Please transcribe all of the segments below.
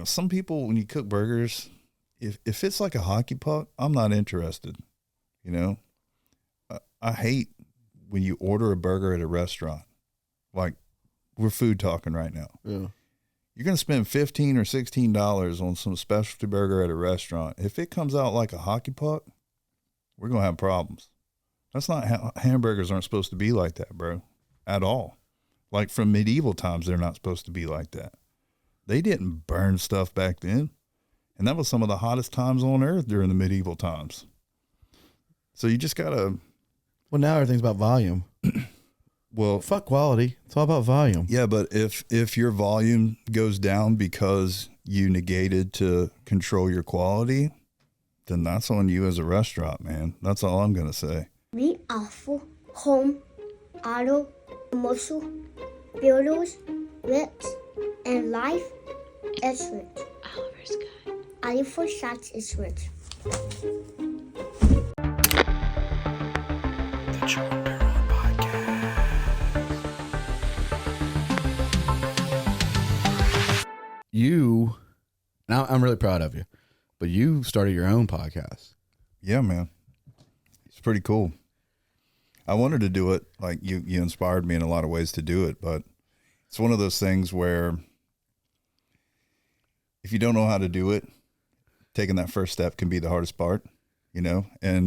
some people, when you cook burgers, if it's like a hockey puck, I'm not interested. I hate when you order a burger at a restaurant. Like, we're food talking right now. Yeah. You're going to spend $15 or $16 on some specialty burger at a restaurant. If it comes out like a hockey puck, we're going to have problems. That's not how hamburgers aren't supposed to be like that, bro, at all. Like, from medieval times, they're not supposed to be like that. They didn't burn stuff back then. And that was some of the hottest times on earth during the medieval times. So you just got to... Well, now everything's about volume. Well, fuck quality. It's all about volume. Yeah, but if your volume goes down because you negated to control your quality, then that's on you as a restaurant, man. That's all I'm going to say. We offer home, auto, commercial, builders, reps, and life insurance. Oliver's good. Oliver Shots Insurance. Now I'm really proud of you, but you started your own podcast. Yeah, man. It's pretty cool. I wanted to do it. Like, you inspired me in a lot of ways to do it, but it's one of those things where if you don't know how to do it, taking that first step can be the hardest part, and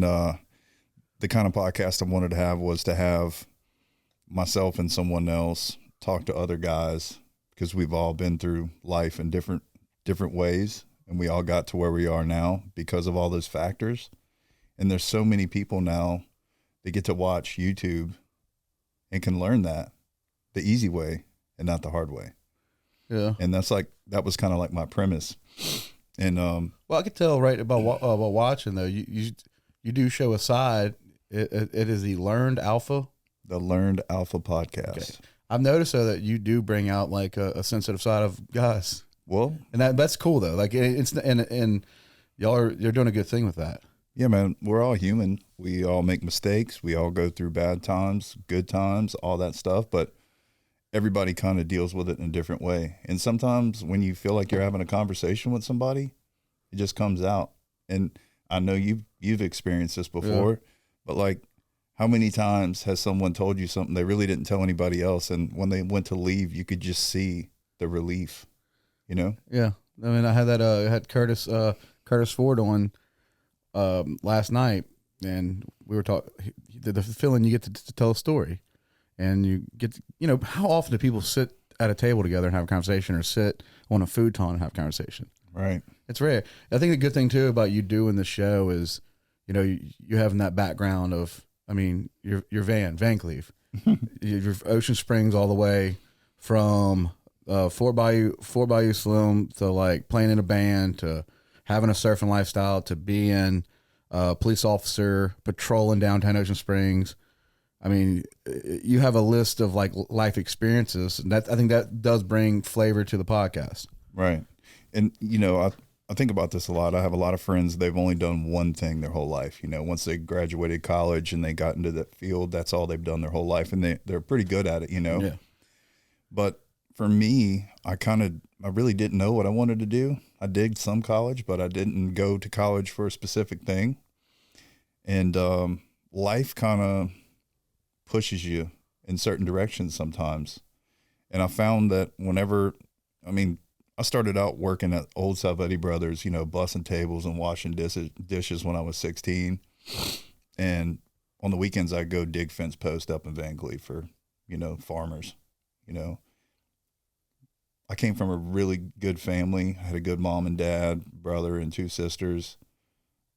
the kind of podcast I wanted to have was to have myself and someone else talk to other guys, because we've all been through life in different ways, and we all got to where we are now because of all those factors. And there's so many people now that get to watch YouTube and can learn that the easy way and not the hard way. Yeah. And that was kind of like my premise. And well, I could tell right about watching though. You do show a side. It is the Learned Alpha. The Learned Alpha podcast. Okay. I've noticed though that you do bring out like a sensitive side of guys. Well, and that's cool though. Like it's and you're doing a good thing with that. Yeah, man. We're all human. We all make mistakes. We all go through bad times, good times, all that stuff. But everybody kind of deals with it in a different way. And sometimes when you feel like you're having a conversation with somebody, it just comes out. And I know you've experienced this before, but like, how many times has someone told you something they really didn't tell anybody else, and when they went to leave, you could just see the relief, Yeah, I mean, I had that. I had Curtis Ford on last night, and we were talking. The feeling you get to tell a story, and you get, how often do people sit at a table together and have a conversation, or sit on a futon and have a conversation? Right. It's rare. I think the good thing too about you doing the show is, you having that background of. I mean, your Van Cleve, your Ocean Springs all the way from Fort Bayou Slim to like playing in a band to having a surfing lifestyle to being a police officer patrolling downtown Ocean Springs. I mean, you have a list of like life experiences, and I think that does bring flavor to the podcast. Right, and I think about this a lot. I have a lot of friends, they've only done one thing their whole life. Once they graduated college and they got into that field, that's all they've done their whole life. And they're pretty good at it, Yeah. But for me, I really didn't know what I wanted to do. I did some college, but I didn't go to college for a specific thing. And life kind of pushes you in certain directions sometimes. And I found that I started out working at Old Salvetti Brothers, bussing tables and washing dishes when I was 16. And on the weekends, I'd go dig fence post up in Van Cleve for, farmers. I came from a really good family. I had a good mom and dad, brother and two sisters,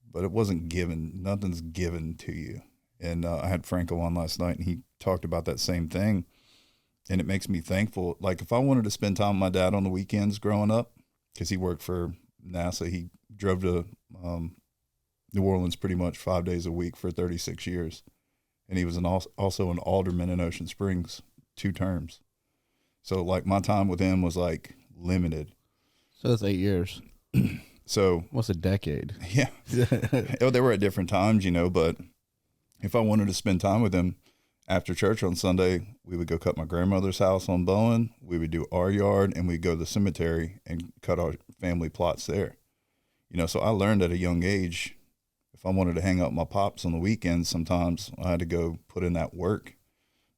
but it wasn't given. Nothing's given to you. And I had Franco on last night, and he talked about that same thing. And it makes me thankful. Like, if I wanted to spend time with my dad on the weekends growing up, because he worked for NASA, he drove to New Orleans pretty much 5 days a week for 36 years. And he was also an alderman in Ocean Springs, 2 terms. So, like, my time with him was, like, limited. So that's 8 years. So. What's a decade? Yeah. They were at different times, but if I wanted to spend time with him, After church on Sunday, we would go cut my grandmother's house on Bowen. We would do our yard, and we'd go to the cemetery and cut our family plots there. So I learned at a young age, if I wanted to hang out with my pops on the weekends, sometimes I had to go put in that work.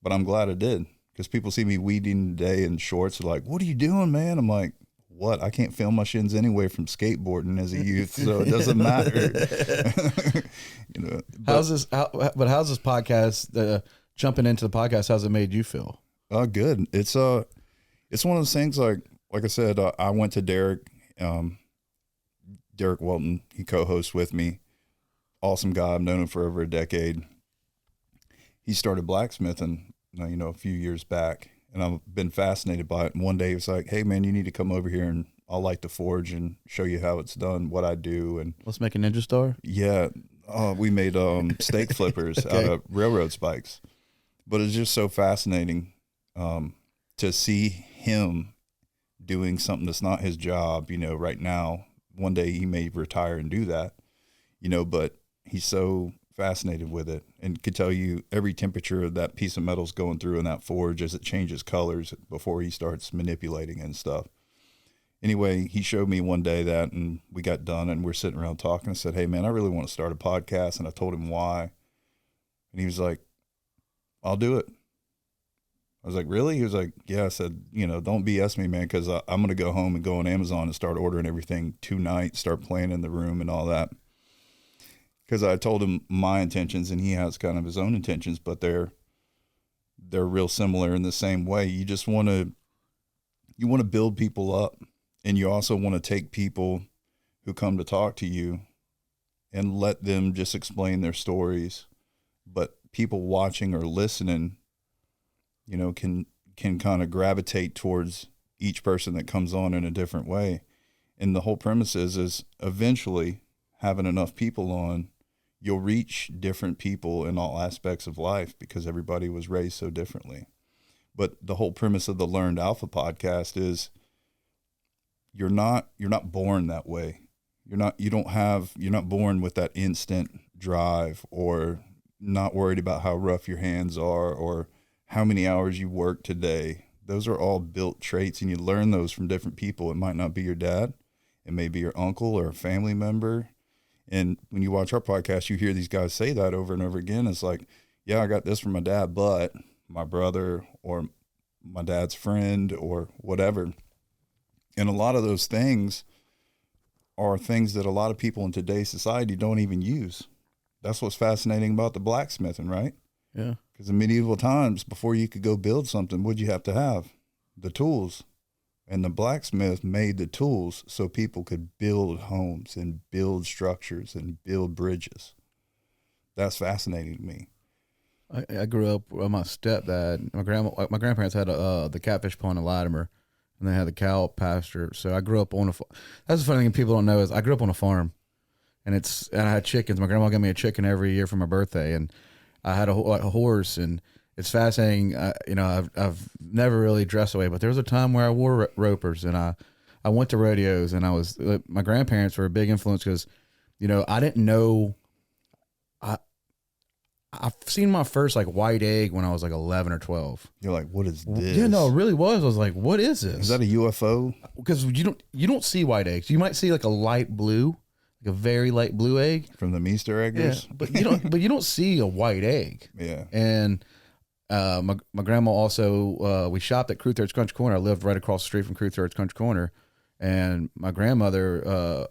But I'm glad I did, because people see me weeding today in shorts. They're like, "What are you doing, man?" I'm like, "What? I can't feel my shins anyway from skateboarding as a youth, so it doesn't matter." How's this podcast? Jumping into the podcast, how's it made you feel? Good. It's one of those things. Like I said, I went to Derek Walton. He co-hosts with me. Awesome guy. I've known him for over a decade. He started blacksmithing, a few years back, and I've been fascinated by it. And one day he was like, "Hey man, you need to come over here and I'll light the forge and show you how it's done, what I do." And let's make a Ninja Star. Yeah. We made steak flippers out of railroad spikes. But it's just so fascinating to see him doing something that's not his job, right now. One day he may retire and do that, but he's so fascinated with it and could tell you every temperature that piece of metal's going through in that forge as it changes colors before he starts manipulating and stuff. Anyway, he showed me one day that, and we got done and we're sitting around talking. I said, "Hey man, I really want to start a podcast." And I told him why. And he was like, "I'll do it." I was like, "Really?" He was like, "Yeah." I said, "Don't BS me, man, because I'm going to go home and go on Amazon and start ordering everything tonight, start playing in the room and all that." Because I told him my intentions, and he has kind of his own intentions, but they're real similar in the same way. You just want to build people up, and you also want to take people who come to talk to you and let them just explain their stories. But people watching or listening, can kind of gravitate towards each person that comes on in a different way. And the whole premise is eventually having enough people on, you'll reach different people in all aspects of life because everybody was raised so differently. But the whole premise of the Learned Alpha podcast is you're not born that way. You're not born with that instant drive, or not worried about how rough your hands are or how many hours you work today. Those are all built traits, and you learn those from different people. It might not be your dad. It may be your uncle or a family member. And when you watch our podcast, you hear these guys say that over and over again. It's like, "Yeah, I got this from my dad, but my brother or my dad's friend or whatever." And a lot of those things are things that a lot of people in today's society don't even use. That's what's fascinating about the blacksmithing, right? Yeah. Because in medieval times, before you could go build something, what'd you have to have? The tools. And the blacksmith made the tools so people could build homes and build structures and build bridges. That's fascinating to me. I grew up with my stepdad. My grandparents had the catfish pond in Latimer, and they had the cow pasture. So I grew up on that's the funny thing people don't know is I grew up on a farm, and I had chickens. My grandma gave me a chicken every year for my birthday, and I had a horse, and it's fascinating. I've never really dressed away, but there was a time where I wore ropers, and I went to rodeos, and my grandparents were a big influence because, I didn't know. I've seen my first white egg when I was 11 or 12. You're like, "What is this?" Yeah, no, it really was. I was like, "What is this? Is that a UFO?" Because you don't see white eggs. You might see a light blue, a very light blue egg From the Meester eggers? Yeah, but you don't see a white egg. Yeah. And my grandma also, we shopped at Crew Thirds Country Corner. I lived right across the street from Crew Thirds Country Corner. And my grandmother,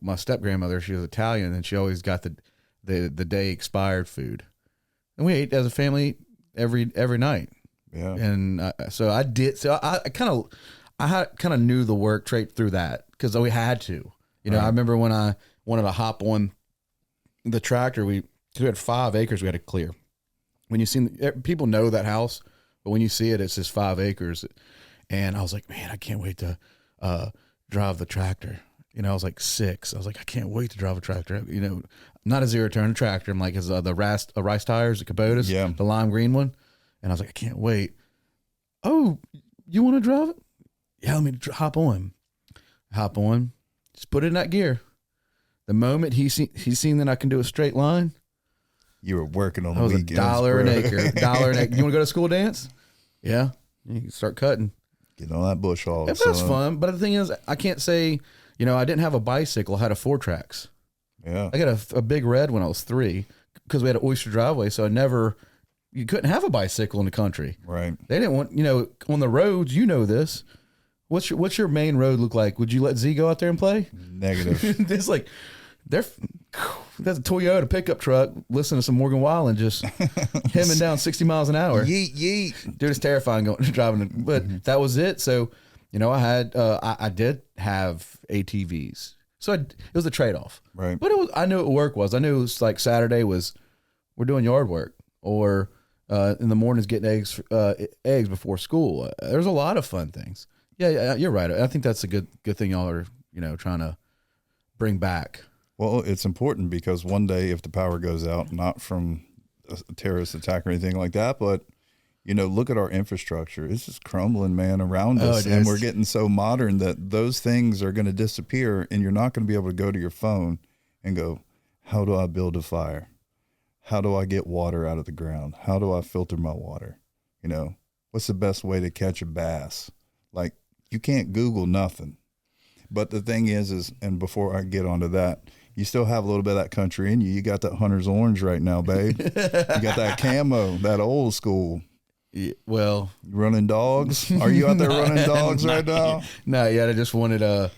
my step grandmother, she was Italian, and she always got the day expired food. And we ate as a family every night. Yeah. And so I did. So I kind of knew the work trait through that because we had to. Right. I remember when I wanted to hop on the tractor, we had 5 acres we had to clear. When you see people know that house, but when you see it, it's just 5 acres. And I was like, man, I can't wait to drive the tractor. I was 6. I was like, I can't wait to drive a tractor. Not a 0-turn tractor. I'm like, it's the rice tires, the Kubotas, yeah, the lime green one. And I was like, I can't wait. Oh, you want to drive it? Yeah, let me hop on. Just put it in that gear. The moment he's seen that I can do a straight line, You were working on the That was weekends. $1 an bro. acre. $1 an acre. You want to go to school dance? Yeah. You can start cutting. Get on that bush hog. It was fun. But the thing is, I can't say, I didn't have a bicycle. I had a 4-tracks. Yeah. I got a big red when I was 3 because we had an oyster driveway. So you couldn't have a bicycle in the country. Right. They didn't want, on the roads, this. What's your main road look like? Would you let Z go out there and play? Negative. It's like, that's a Toyota pickup truck. Listen to some Morgan Wallen just hemming down 60 miles an hour. Yeet, yeet. Dude, it's terrifying driving. But that was it. So, I did have ATVs. So it was a trade-off. Right. But I knew what work was. I knew it was like Saturday was we're doing yard work, or in the mornings getting eggs before school. There's a lot of fun things. Yeah, you're right. I think that's a good thing y'all are, trying to bring back. Well, it's important because one day if the power goes out, not from a terrorist attack or anything like that, but, look at our infrastructure. It's just crumbling, man, around us. And we're getting so modern that those things are going to disappear, and you're not going to be able to go to your phone and go, how do I build a fire? How do I get water out of the ground? How do I filter my water? What's the best way to catch a bass? Like, you can't Google nothing. But the thing is, and before I get onto that, you still have a little bit of that country in you. You got that hunter's orange right now, babe. You got that camo, that old school. Yeah, well, running dogs. Are you out there running dogs right now? No, yeah. I just wanted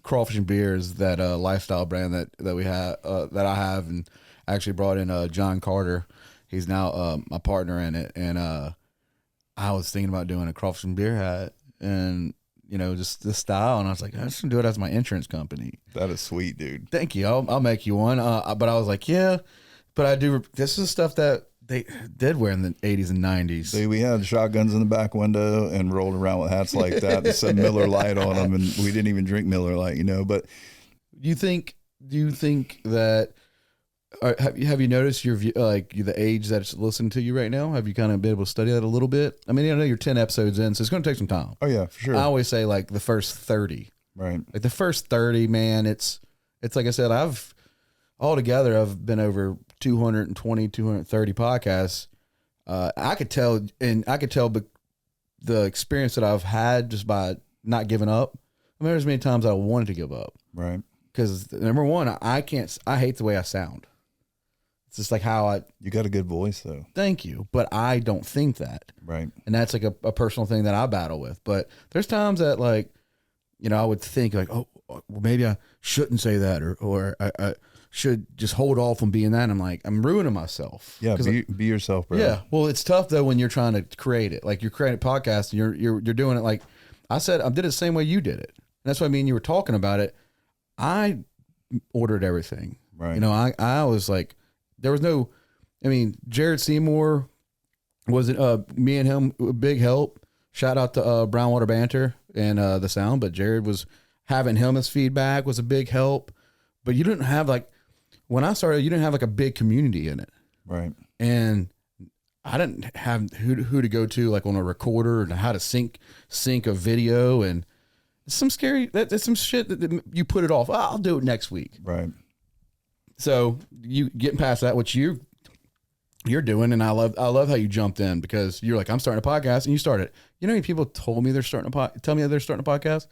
Crawfish and Beer is that lifestyle brand that we have that I have, and I actually brought in John Carter. He's now my partner in it, and I was thinking about doing a Crawfish and Beer hat, and just this style, and I was like, I just gonna do it as my insurance company. That is sweet, dude. Thank you. I'll make you one. But I was like, yeah, but I do. This is stuff that they did wear in the 80s and 90s. See, we had shotguns in the back window and rolled around with hats like that that said Miller Lite on them, and we didn't even drink Miller Lite, But do you think that? Have you noticed your view, the age that's listening to you right now? Have you kind of been able to study that a little bit? I mean, I know you're 10 episodes in, so it's going to take some time. Oh yeah, for sure. I always say like the first 30. Right. Like the first 30, man, it's like I said, I've been over 220, 230 podcasts. I could tell the experience that I've had just by not giving up. I mean, there's many times I wanted to give up. Right. Because number one, I hate the way I sound. It's just like how you got a good voice though. Thank you. But I don't think that. Right. And that's like a personal thing that I battle with. But there's times that I would think like, oh, well, maybe I shouldn't say that, or I should just hold off on being that. And I'm like, I'm ruining myself. Yeah. Be yourself, bro. Yeah. Well, it's tough though when you're trying to create it. Like you're creating a podcast and you're doing it like I said, I did it the same way you did it. And that's what I mean. You were talking about it. I ordered everything. Right. I was like, there was no, Jared Seymour was me and him, a big help. Shout out to Brownwater Banter and the sound, but Jared was having him as feedback was a big help. But you didn't have when I started, you didn't have a big community in it. Right. And I didn't have who to go to on a recorder and how to sync a video, and it's some scary, that's some shit that you put it off. I'll do it next week. Right. So you getting past that, which you're doing, and I love how you jumped in because you're like, I'm starting a podcast, and you started. You know how many people told me they're starting tell me they're starting a podcast?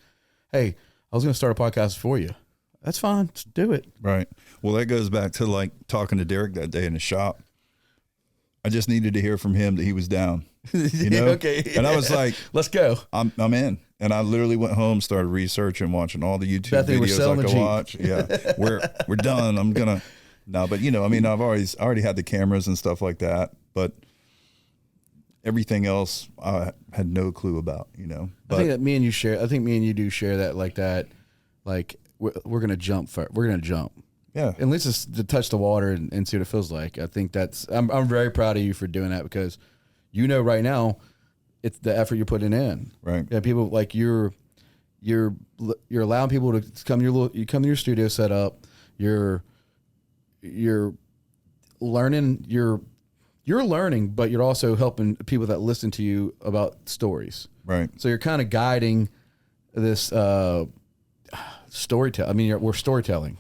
Hey, I was going to start a podcast for you. That's fine. Just do it. Right. Well, that goes back to talking to Derek that day in the shop. I just needed to hear from him that he was down. Okay. And I was like, let's go. I'm in. And I literally went home, started researching, watching all the YouTube videos I could watch. Yeah. We're done. I'm gonna but I've already had the cameras and stuff like that, but everything else I had no clue about, But I think that me and you do share that we're gonna jump we're gonna jump. Yeah. At least just to touch the water and see what it feels like. I think I'm very proud of you for doing that because right now it's the effort you're putting in. Right. Yeah, people you're allowing people to come you come to your studio set up. You're learning, you're learning, but you're also helping people that listen to you about stories. Right. So you're kind of guiding this storytelling. We're storytelling.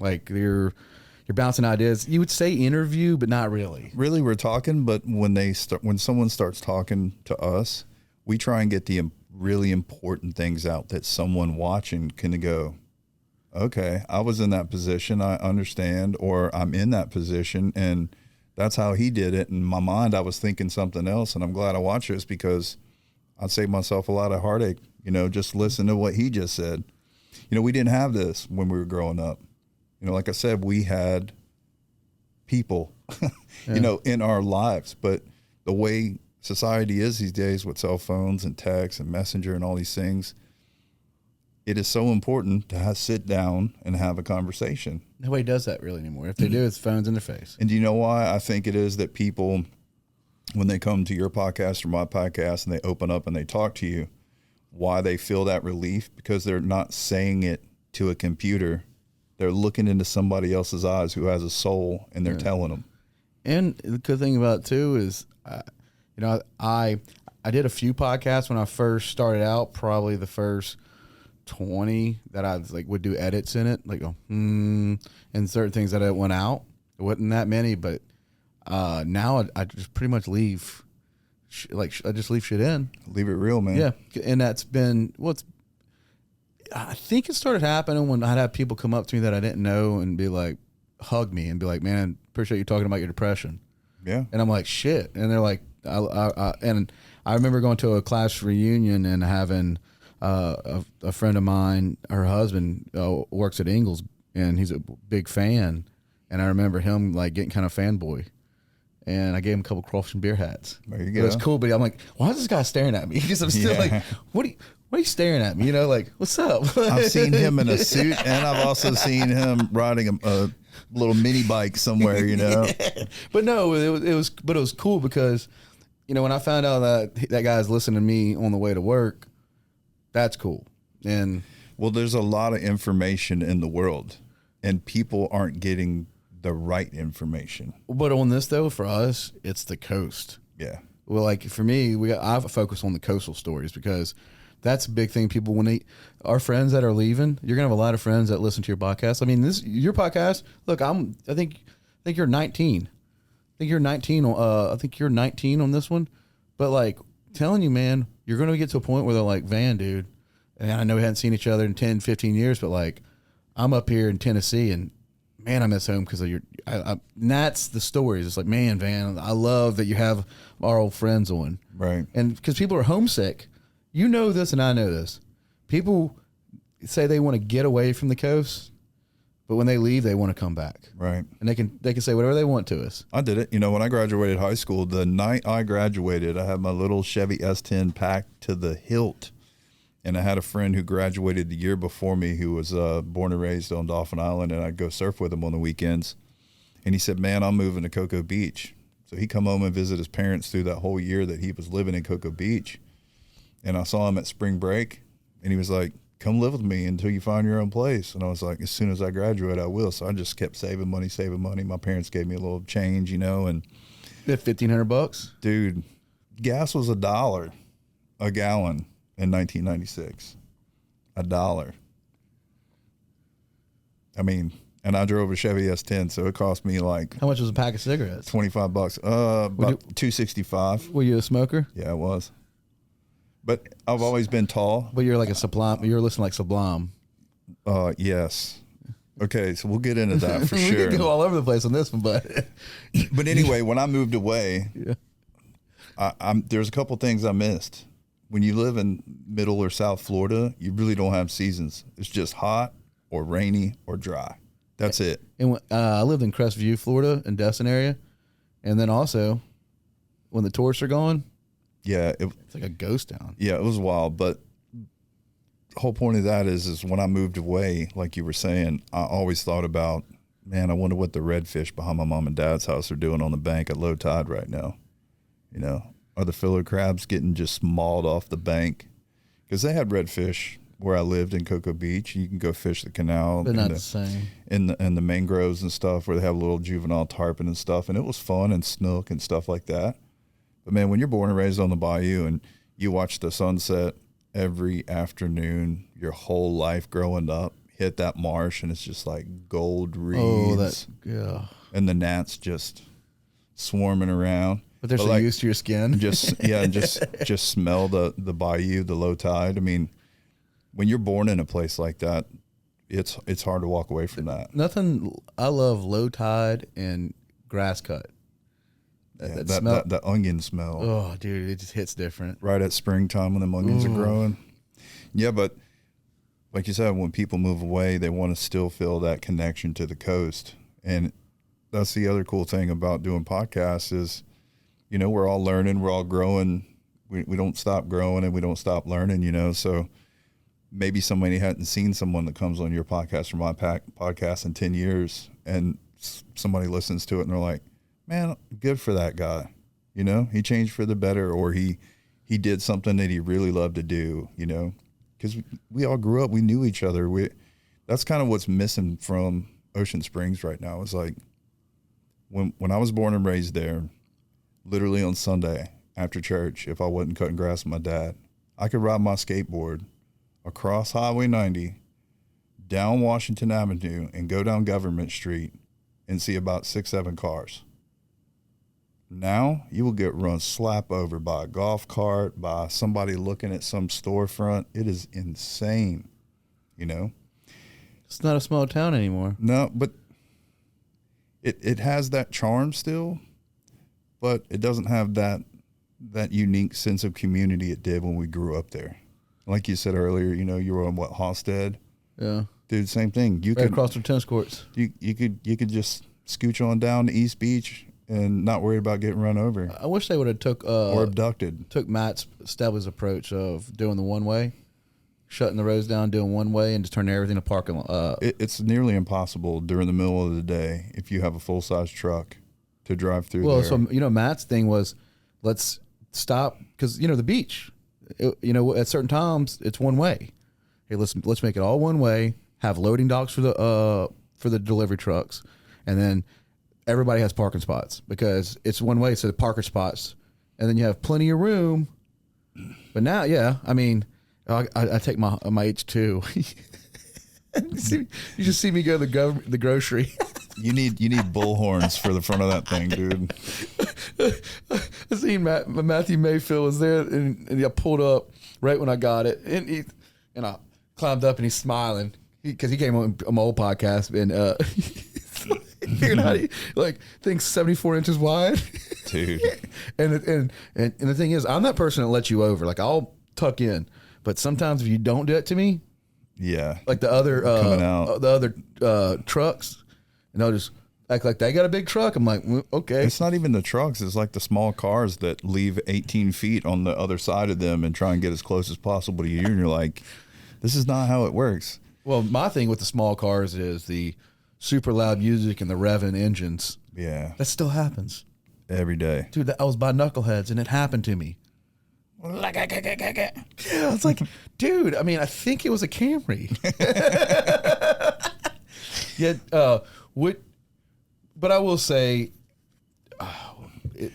you're bouncing ideas. You would say interview, but not really. Really, we're talking, but when someone starts talking to us, we try and get the really important things out that someone watching can go, okay, I was in that position, I understand, or I'm in that position, and that's how he did it. In my mind, I was thinking something else, and I'm glad I watched this because I'd save myself a lot of heartache, just listen to what he just said. We didn't have this when we were growing up. Like I said, we had people, in our lives, but the way society is these days with cell phones and text and messenger and all these things, it is so important to sit down and have a conversation. Nobody does that really anymore. If they do, it's phones in their face. And do you know why I think it is that people, when they come to your podcast or my podcast and they open up and they talk to you, why they feel that relief? Because they're not saying it to a computer. They're looking into somebody else's eyes who has a soul, and they're telling them. And the good thing about it too is, I did a few podcasts when I first started out, probably the first 20 that I would do edits in it, and certain things that I went out. It wasn't that many, but now I just pretty much leave, I just leave shit in. Leave it real, man. Yeah, and that's been I think it started happening when I'd have people come up to me that I didn't know and be like, hug me and be like, man, appreciate you talking about your depression. Yeah. And I'm like, shit. And they're like, and I remember going to a class reunion and having a friend of mine, her husband works at Ingles, and he's a big fan. And I remember him getting kind of fanboy. And I gave him a couple crawfish and beer hats. There you go. It was cool, but I'm like, why is this guy staring at me? Because I'm still what are you staring at me? What's up? I've seen him in a suit, and I've also seen him riding a little mini bike somewhere, Yeah. But no, it was cool because, when I found out that guy's listening to me on the way to work, that's cool. And well, there's a lot of information in the world, and people aren't getting the right information. But on this though, for us, it's the coast. Yeah. Well, for me, I have a focus on the coastal stories because that's a big thing. People, our friends that are leaving, you're gonna have a lot of friends that listen to your podcast. I mean, your podcast. Look, I think you're 19. I think you're 19. I think you're 19 on this one. But telling you, man, you're gonna get to a point where they're like, Van, dude, and I know we hadn't seen each other in 10, 15 years, but I'm up here in Tennessee, and man, I miss home because of and that's the stories. It's like, man, Van, I love that you have our old friends on, right? And because people are homesick. You know this, and I know this. People say they want to get away from the coast, but when they leave, they want to come back. Right. And they can say whatever they want to us. I did it. When I graduated high school, the night I graduated, I had my little Chevy S10 packed to the hilt. And I had a friend who graduated the year before me who was born and raised on Dauphin Island, and I'd go surf with him on the weekends. And he said, man, I'm moving to Cocoa Beach. So he come home and visit his parents through that whole year that he was living in Cocoa Beach. And I saw him at spring break, and he was like, come live with me until you find your own place. And I was like, as soon as I graduate, I will. So I just kept saving money. My parents gave me a little change, and you had $1,500? Dude, gas was $1 a gallon in 1996. $1. I mean, and I drove a Chevy S10, so it cost me how much was a pack of cigarettes? $25. About $2.65. Were you a smoker? Yeah, I was. But I've always been tall. But you're like a Sublime. You're listening like Sublime. Yes. Okay, so we'll get into that for we sure. We can go all over the place on this one, but but anyway, when I moved away, there's a couple things I missed. When you live in middle or South Florida, you really don't have seasons. It's just hot or rainy or dry. That's it. And I lived in Crestview, Florida, in Destin area, and then also when the tourists are gone. Yeah, it's like a ghost town. Yeah, it was wild. But the whole point of that is when I moved away, like you were saying, I always thought about, man, I wonder what the redfish behind my mom and dad's house are doing on the bank at low tide right now. Are the filler crabs getting just mauled off the bank? Because they had redfish where I lived in Cocoa Beach. You can go fish the canal. They're not the same. In the mangroves and stuff where they have little juvenile tarpon and stuff. And it was fun, and snook and stuff like that. But, man, when you're born and raised on the bayou and you watch the sunset every afternoon your whole life growing up, hit that marsh and it's just like gold reeds. Oh, yeah. And the gnats just swarming around. But they're so like, used to your skin. just smell the bayou, the low tide. I mean, when you're born in a place like that, it's hard to walk away from that. I love low tide and grass cut. That onion smell. Oh, dude, it just hits different. Right at springtime when the onions are growing. Yeah, but like you said, when people move away, they want to still feel that connection to the coast. And that's the other cool thing about doing podcasts is, you know, we're all learning, we're all growing. We don't stop growing and we don't stop learning, you know. So maybe somebody hadn't seen someone that comes on your podcast or my podcast in 10 years and somebody listens to it and they're like, man, good for that guy. You know, he changed for the better, or he did something that he really loved to do, you know, because we all grew up, we knew each other. That's kind of what's missing from Ocean Springs right now. It's like when I was born and raised there, literally on Sunday after church, if I wasn't cutting grass with my dad, I could ride my skateboard across Highway 90, down Washington Avenue, and go down Government Street and see about 6-7 cars. Now you will get run slap over by a golf cart, by somebody looking at some storefront. It is insane, you know? It's not a small town anymore. No, but it has that charm still, but it doesn't have that unique sense of community it did when we grew up there. Like you said earlier, you know, you were on Hosted? Yeah. Dude, same thing. You right could across the tennis courts. You could just scooch on down to East Beach and not worry about getting run over. I wish they would have took or abducted. Took Matt Stella's approach of doing the one way, shutting the roads down, doing one way, and just turning everything to parking lot. It's nearly impossible during the middle of the day if you have a full size truck to drive through. Well, there. so you know, Matt's thing was, let's stop because you know the beach. You know, at certain times it's one way. Hey, let's make it all one way. Have loading docks for the delivery trucks, and then everybody has parking spots because it's one way. So the parking spots, and then you have plenty of room. But now, yeah, I mean, I take my H2. You just see me go to the grocery. You need bullhorns for the front of that thing, dude. I seen Matthew Mayfield was there, and I pulled up right when I got it, and I climbed up, and he's smiling because he came on my old podcast, and figured out he things 74 inches wide, dude. and the thing is, I'm that person that lets you over. Like I'll tuck in, but sometimes if you don't do it to me, yeah, like the other coming out, the other trucks. And they'll just act like they got a big truck. I'm like, okay. It's not even the trucks. It's like the small cars that leave 18 feet on the other side of them and try and get as close as possible to you. And you're like, this is not how it works. Well, my thing with the small cars is the super loud music and the revving engines. Yeah. That still happens. Every day. Dude, I was by Knuckleheads and it happened to me. Yeah, it's like, dude, I mean, I think it was a Camry. But I will say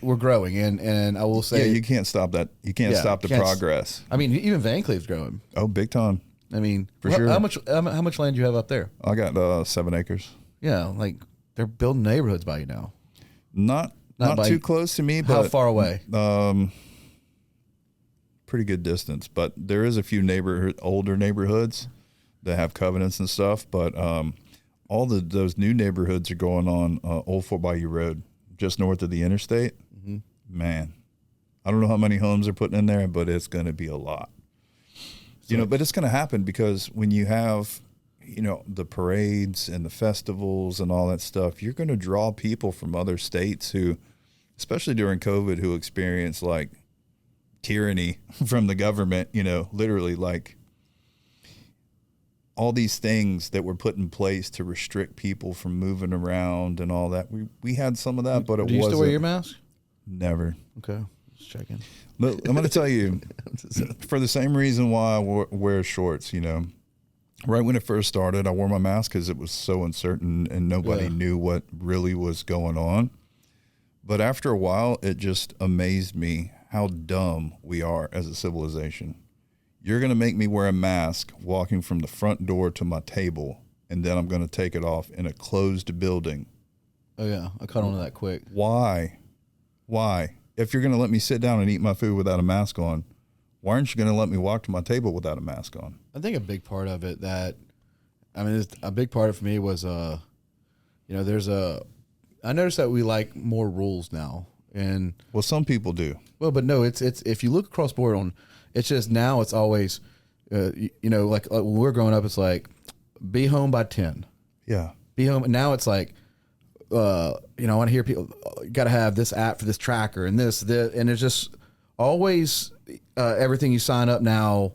we're growing, and I will say, yeah, you can't stop that. You can't stop the progress. I mean, even Van Cleve's growing. Oh, big time. I mean, for sure. How much land do you have up there? I got 7 acres. Yeah, like they're building neighborhoods by you now. Not too close to me, but how far away? Pretty good distance, but there is a few older neighborhoods that have covenants and stuff, but all those new neighborhoods are going on Old Fort Bayou Road, just north of the interstate. Mm-hmm. Man, I don't know how many homes they're putting in there, but it's going to be a lot. So, but it's going to happen because when you have, the parades and the festivals and all that stuff, you're going to draw people from other states who, especially during COVID, who experience like tyranny from the government, literally like all these things that were put in place to restrict people from moving around and all that. We had some of that, but it wasn't. Do you still wear your mask? Never. Okay, just checking. But I'm going to tell you, for the same reason why I wear shorts, right when it first started, I wore my mask because it was so uncertain and nobody knew what really was going on. But after a while, it just amazed me how dumb we are as a civilization. you're going to make me wear a mask walking from the front door to my table, and then I'm going to take it off in a closed building. Oh, yeah. I caught on to that quick. Why? If you're going to let me sit down and eat my food without a mask on, why aren't you going to let me walk to my table without a mask on? I think a big part of it a big part of it for me was, I noticed that we like more rules now. And well, some people do. Well, but no, it's if you look across board on, it's just now it's always, like when we're growing up, it's like, be home by 10. Yeah. Be home. And now it's like, I want to hear people, you got to have this app for this tracker and this, and it's just always everything you sign up now,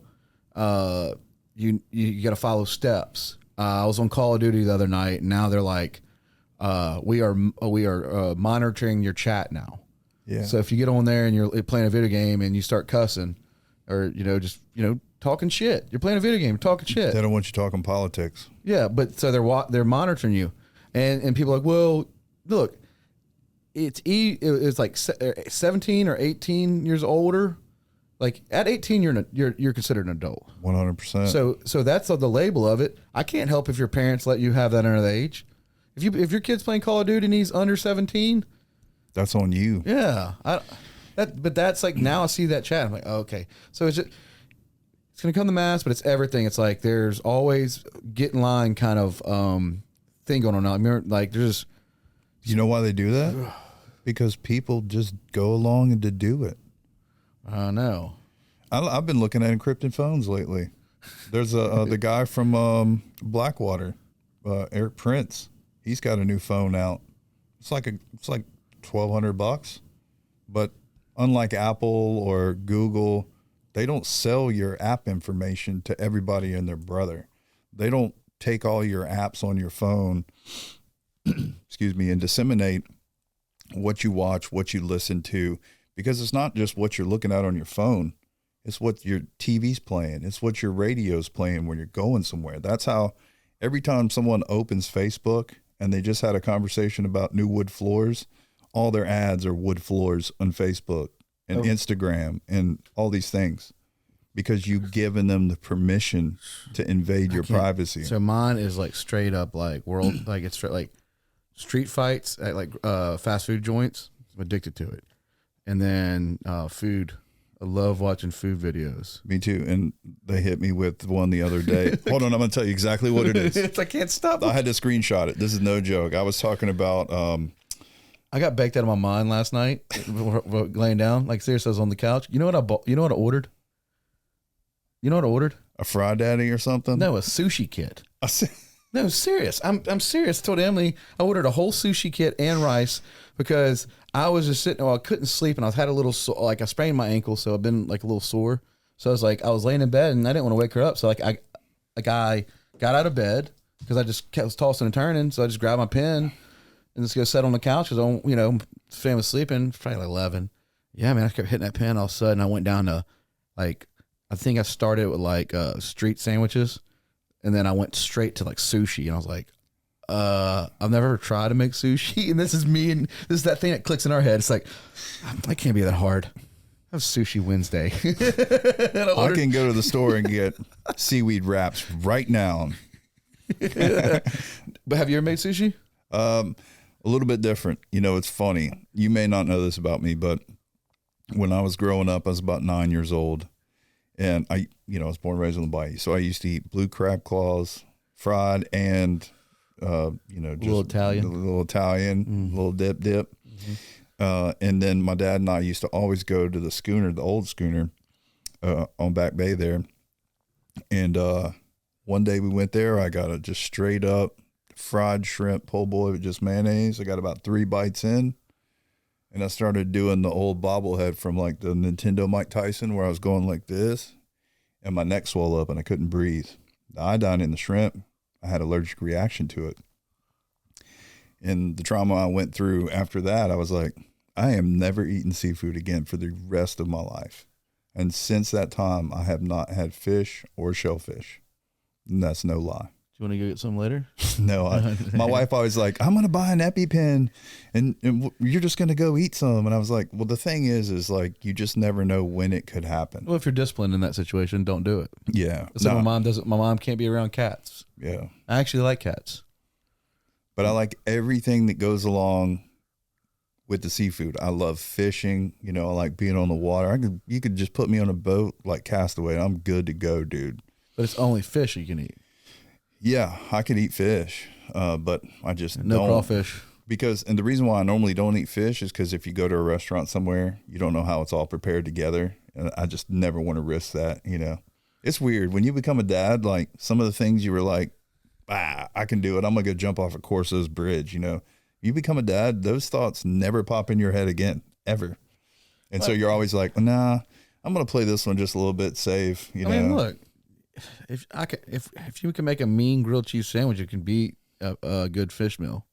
you got to follow steps. I was on Call of Duty the other night, and now they're like, we are monitoring your chat now. Yeah. So if you get on there and you're playing a video game and you start cussing, or talking shit, you're playing a video game, talking shit. They don't want you talking politics. Yeah, but so they're monitoring you, and people are like, well, look, it's like 17 or 18 years older. Like at 18, you're considered an adult. 100%. So that's the label of it. I can't help if your parents let you have that under the age. If your kid's playing Call of Duty and he's under 17, that's on you. Yeah, but that's like now I see that chat. I'm like, oh, okay, so it's gonna come to mass, but it's everything. It's like there's always get in line kind of thing going on now. I remember, like there's. You know why they do that? Because people just go along and to do it. I know. I've been looking at encrypted phones lately. There's the guy from Blackwater, Eric Prince. He's got a new phone out. It's like $1,200, but unlike Apple or Google, they don't sell your app information to everybody and their brother. They don't take all your apps on your phone, excuse me, and disseminate what you watch, what you listen to, because it's not just what you're looking at on your phone. It's what your TV's playing. It's what your radio's playing when you're going somewhere. That's how every time someone opens Facebook and they just had a conversation about new wood floors, all their ads are wood floors on Facebook and Instagram and all these things, because you've given them the permission to invade your privacy. So mine is like straight up like world, like it's straight like street fights at like fast food joints. I'm addicted to it. And then food. I love watching food videos. Me too. And they hit me with one the other day. Hold on, I'm going to tell you exactly what it is. I can't stop. I had to screenshot it. This is no joke. I was talking about... I got baked out of my mind last night, laying down. Like seriously, I was on the couch. You know what I bought? You know what I ordered? You know what I ordered? A Fry Daddy or something? No, a sushi kit. No, serious. I'm serious. I told Emily I ordered a whole sushi kit and rice because I was just sitting. Well, I couldn't sleep, and I had a little like I sprained my ankle, so I've been like a little sore. So I was laying in bed, and I didn't want to wake her up. So I got out of bed because I just was tossing and turning. So I just grabbed my pen and just go sit on the couch because family was sleeping. It's probably like 11. Yeah, man, I kept hitting that pen. All of a sudden, I went down to like I think I started with like street sandwiches. And then I went straight to like sushi, and I was like, I've never tried to make sushi, and this is me, and this is that thing that clicks in our head. It's like, I can't be that hard. Have Sushi Wednesday. I can go to the store and get seaweed wraps right now. But have you ever made sushi? A little bit different. It's funny. You may not know this about me, but when I was growing up, I was about 9 years old. And I was born and raised on the Bayou. So I used to eat blue crab claws, fried, and, just little Italian, little dip. Mm-hmm. And then my dad and I used to always go to the schooner, the old schooner, on Back Bay there. And, one day we went there, I got a just straight up fried shrimp po' boy with just mayonnaise. I got about 3 bites in. And I started doing the old bobblehead from like the Nintendo Mike Tyson where I was going like this and my neck swelled up and I couldn't breathe. The iodine in the shrimp, I had an allergic reaction to it. And the trauma I went through after that, I was like, I am never eating seafood again for the rest of my life. And since that time, I have not had fish or shellfish. And that's no lie. you want to go get some later? No, my wife always like, I'm going to buy an EpiPen and you're just going to go eat some. And I was like, well, the thing is like, you just never know when it could happen. Well, if you're disciplined in that situation, don't do it. Yeah. That's what my mom doesn't. My mom can't be around cats. Yeah. I actually like cats. But I like everything that goes along with the seafood. I love fishing. You know, I like being on the water. You could just put me on a boat like Castaway and I'm good to go, dude. But it's only fish you can eat. Yeah, I could eat fish, but I just No don't. crawfish. And the reason why I normally don't eat fish is because if you go to a restaurant somewhere, you don't know how it's all prepared together. And I just never want to risk that, you know. It's weird. When you become a dad, like some of the things you were like, I can do it. I'm going to go jump off a Corso's bridge, you know. You become a dad, those thoughts never pop in your head again, ever. And so you're always like, nah, I'm going to play this one just a little bit safe, you know. I mean, look. If you can make a mean grilled cheese sandwich, it can beat a good fish meal.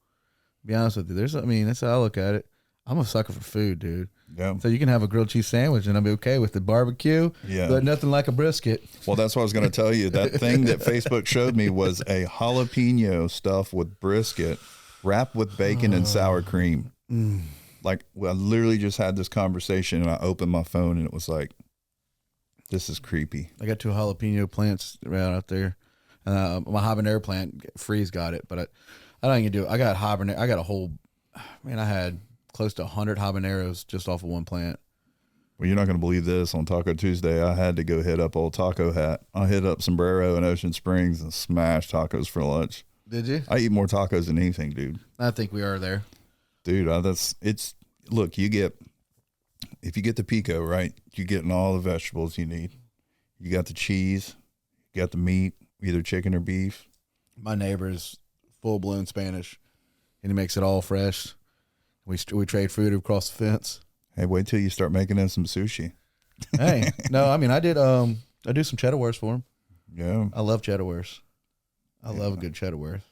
To be honest with you, that's how I look at it. I'm a sucker for food, dude. Yeah. So you can have a grilled cheese sandwich, and I'll be okay with the barbecue. Yeah. But nothing like a brisket. Well, that's what I was going to tell you. That thing that Facebook showed me was a jalapeno stuff with brisket, wrapped with bacon and sour cream. Like, I literally just had this conversation, and I opened my phone, and it was like, this is creepy. I got 2 jalapeno plants right out there. My habanero plant, Freeze got it, but I don't even do it. I got a whole, man, I had close to 100 habaneros just off of one plant. Well, you're not going to believe this. On Taco Tuesday, I had to go hit up old Taco Hat. I hit up Sombrero in Ocean Springs and smash tacos for lunch. Did you? I eat more tacos than anything, dude. I think we are there. Dude, look, if you get the pico, right, you're getting all the vegetables you need. You got the cheese, you got the meat, either chicken or beef. My neighbor is full-blown Spanish, and he makes it all fresh. We trade food across the fence. Hey, wait till you start making them some sushi. Hey, no, I mean, I do some cheddar wares for him. Yeah. I love cheddar wares. I love a good cheddar wares.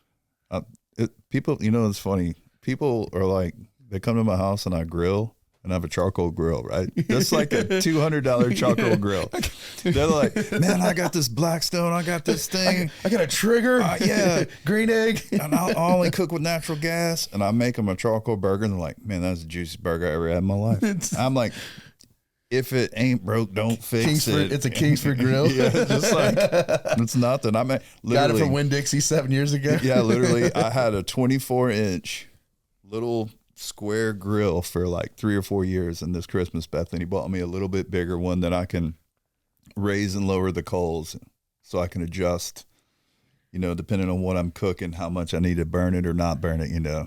People, you know, it's funny. People are like, they come to my house and I grill. And I have a charcoal grill, right? That's like a $200 charcoal grill. They're like, man, I got this Blackstone. I got this thing. I got a trigger. Yeah. Green egg. And I only cook with natural gas. And I make them a charcoal burger. And they're like, man, that's the juiciest burger I ever had in my life. I'm like, if it ain't broke, don't fix it. It's a Kingsford grill. Yeah, just like, it's nothing. I mean, got it from Winn-Dixie 7 years ago. Yeah, literally. I had a 24-inch little square grill for like 3 or 4 years, and this Christmas Bethany bought me a little bit bigger one that I can raise and lower the coals so I can adjust, you know, depending on what I'm cooking, how much I need to burn it or not burn it, you know.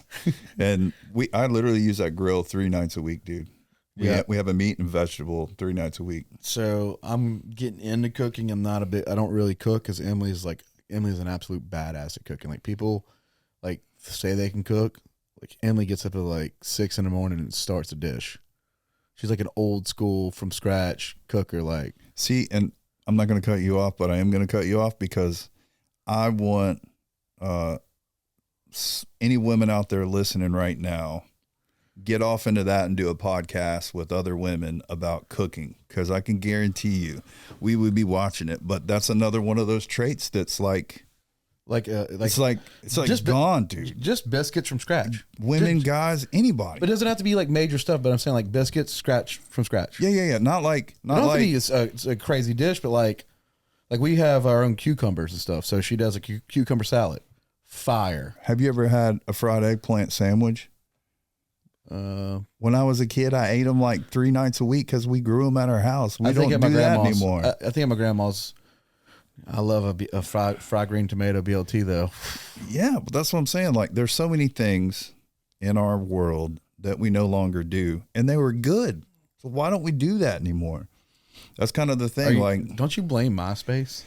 And I literally use that grill 3 nights a week, dude. We have a meat and vegetable 3 nights a week. So I'm getting into cooking. I don't really cook because Emily's an absolute badass at cooking. Like, people like say they can cook. Like, Emily gets up at like 6 in the morning and starts a dish. She's like an old school from scratch cooker. Like, see, and I'm not going to cut you off, but I am going to cut you off because I want any women out there listening right now, get off into that and do a podcast with other women about cooking, because I can guarantee you we would be watching it. But that's another one of those traits that's like it's like just gone, dude. Just biscuits from scratch. Women, guys, anybody. But it doesn't have to be like major stuff. But I'm saying like biscuits from scratch. Yeah. Not like it's a crazy dish, but like we have our own cucumbers and stuff. So she does a cucumber salad. Fire. Have you ever had a fried eggplant sandwich? When I was a kid, I ate them like 3 nights a week because we grew them at our house. We don't do that anymore. I think at my grandma's. I love a fried green tomato BLT though. Yeah, but that's what I'm saying. Like, there's so many things in our world that we no longer do, and they were good. So why don't we do that anymore? That's kind of the thing. Don't you blame MySpace?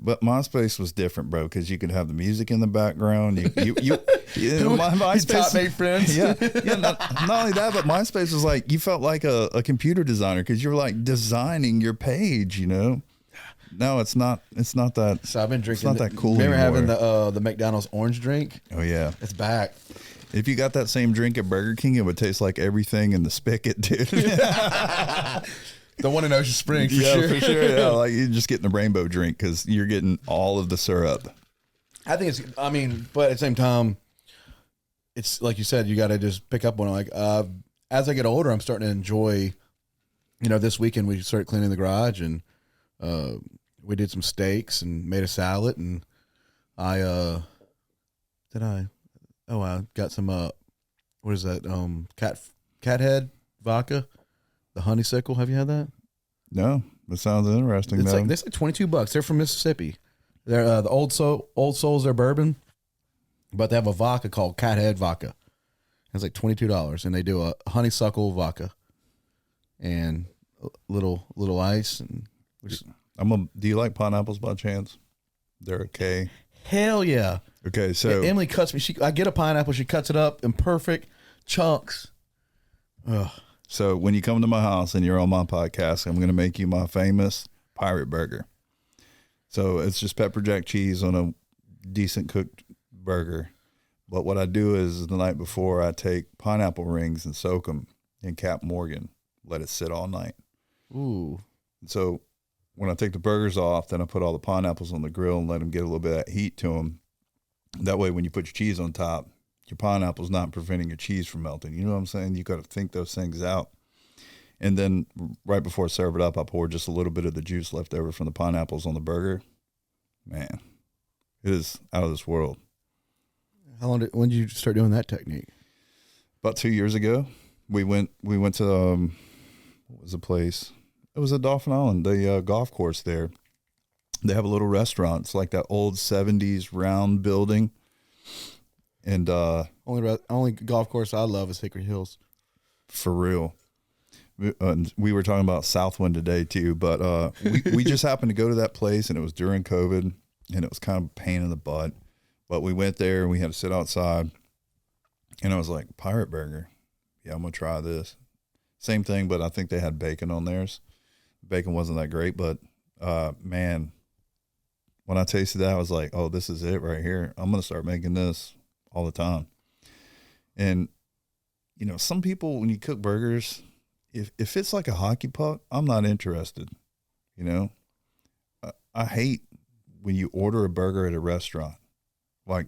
But MySpace was different, bro, because you could have the music in the background. MySpace, top 8 friends. Yeah. Not only that, but MySpace was like, you felt like a computer designer because you were like designing your page, you know. No, it's not that. So I've been drinking. It's not that cool Remember anymore. having the McDonald's orange drink? Oh yeah, it's back. If you got that same drink at Burger King, it would taste like everything in the spigot, dude. The one in Ocean Springs, for sure. Yeah, like you're just getting the rainbow drink because you're getting all of the syrup. I think it's. I mean, but at the same time, it's like you said. You got to just pick up on it. Like as I get older, I'm starting to enjoy. This weekend we started cleaning the garage and we did some steaks and made a salad and I got some what is that cat head vodka, the honeysuckle. Have you had that? No, it sounds interesting. It's like $22. They're from Mississippi. They're the old souls. They're bourbon, but they have a vodka called Cat Head Vodka. It's like $22, and they do a honeysuckle vodka and a little ice. And do you like pineapples by chance? They're okay. Hell yeah. Okay, so Emily cuts me. I get a pineapple. She cuts it up in perfect chunks. Ugh. So when you come to my house and you're on my podcast, I'm going to make you my famous pirate burger. So it's just pepper jack cheese on a decent cooked burger. But what I do is the night before I take pineapple rings and soak them in Cap Morgan, let it sit all night. Ooh. So when I take the burgers off, then I put all the pineapples on the grill and let them get a little bit of that heat to them. That way when you put your cheese on top, your pineapple's not preventing your cheese from melting. You know what I'm saying? You got to think those things out. And then right before I serve it up, I pour just a little bit of the juice left over from the pineapples on the burger. Man, it is out of this world. When did you start doing that technique? About 2 years ago, we went to what was the place? It was at Dauphin Island, the golf course there. They have a little restaurant. It's like that old 70s round building. And only golf course I love is Hickory Hills. For real. We were talking about Southwind today too, but we just happened to go to that place, and it was during COVID, and it was kind of a pain in the butt. But we went there and we had to sit outside, and I was like, pirate burger. Yeah, I'm going to try this. Same thing, but I think they had bacon on theirs. Bacon wasn't that great, but man, when I tasted that, I was like, oh, this is it right here. I'm going to start making this all the time. And, some people, when you cook burgers, if it's like a hockey puck, I'm not interested. I hate when you order a burger at a restaurant. Like,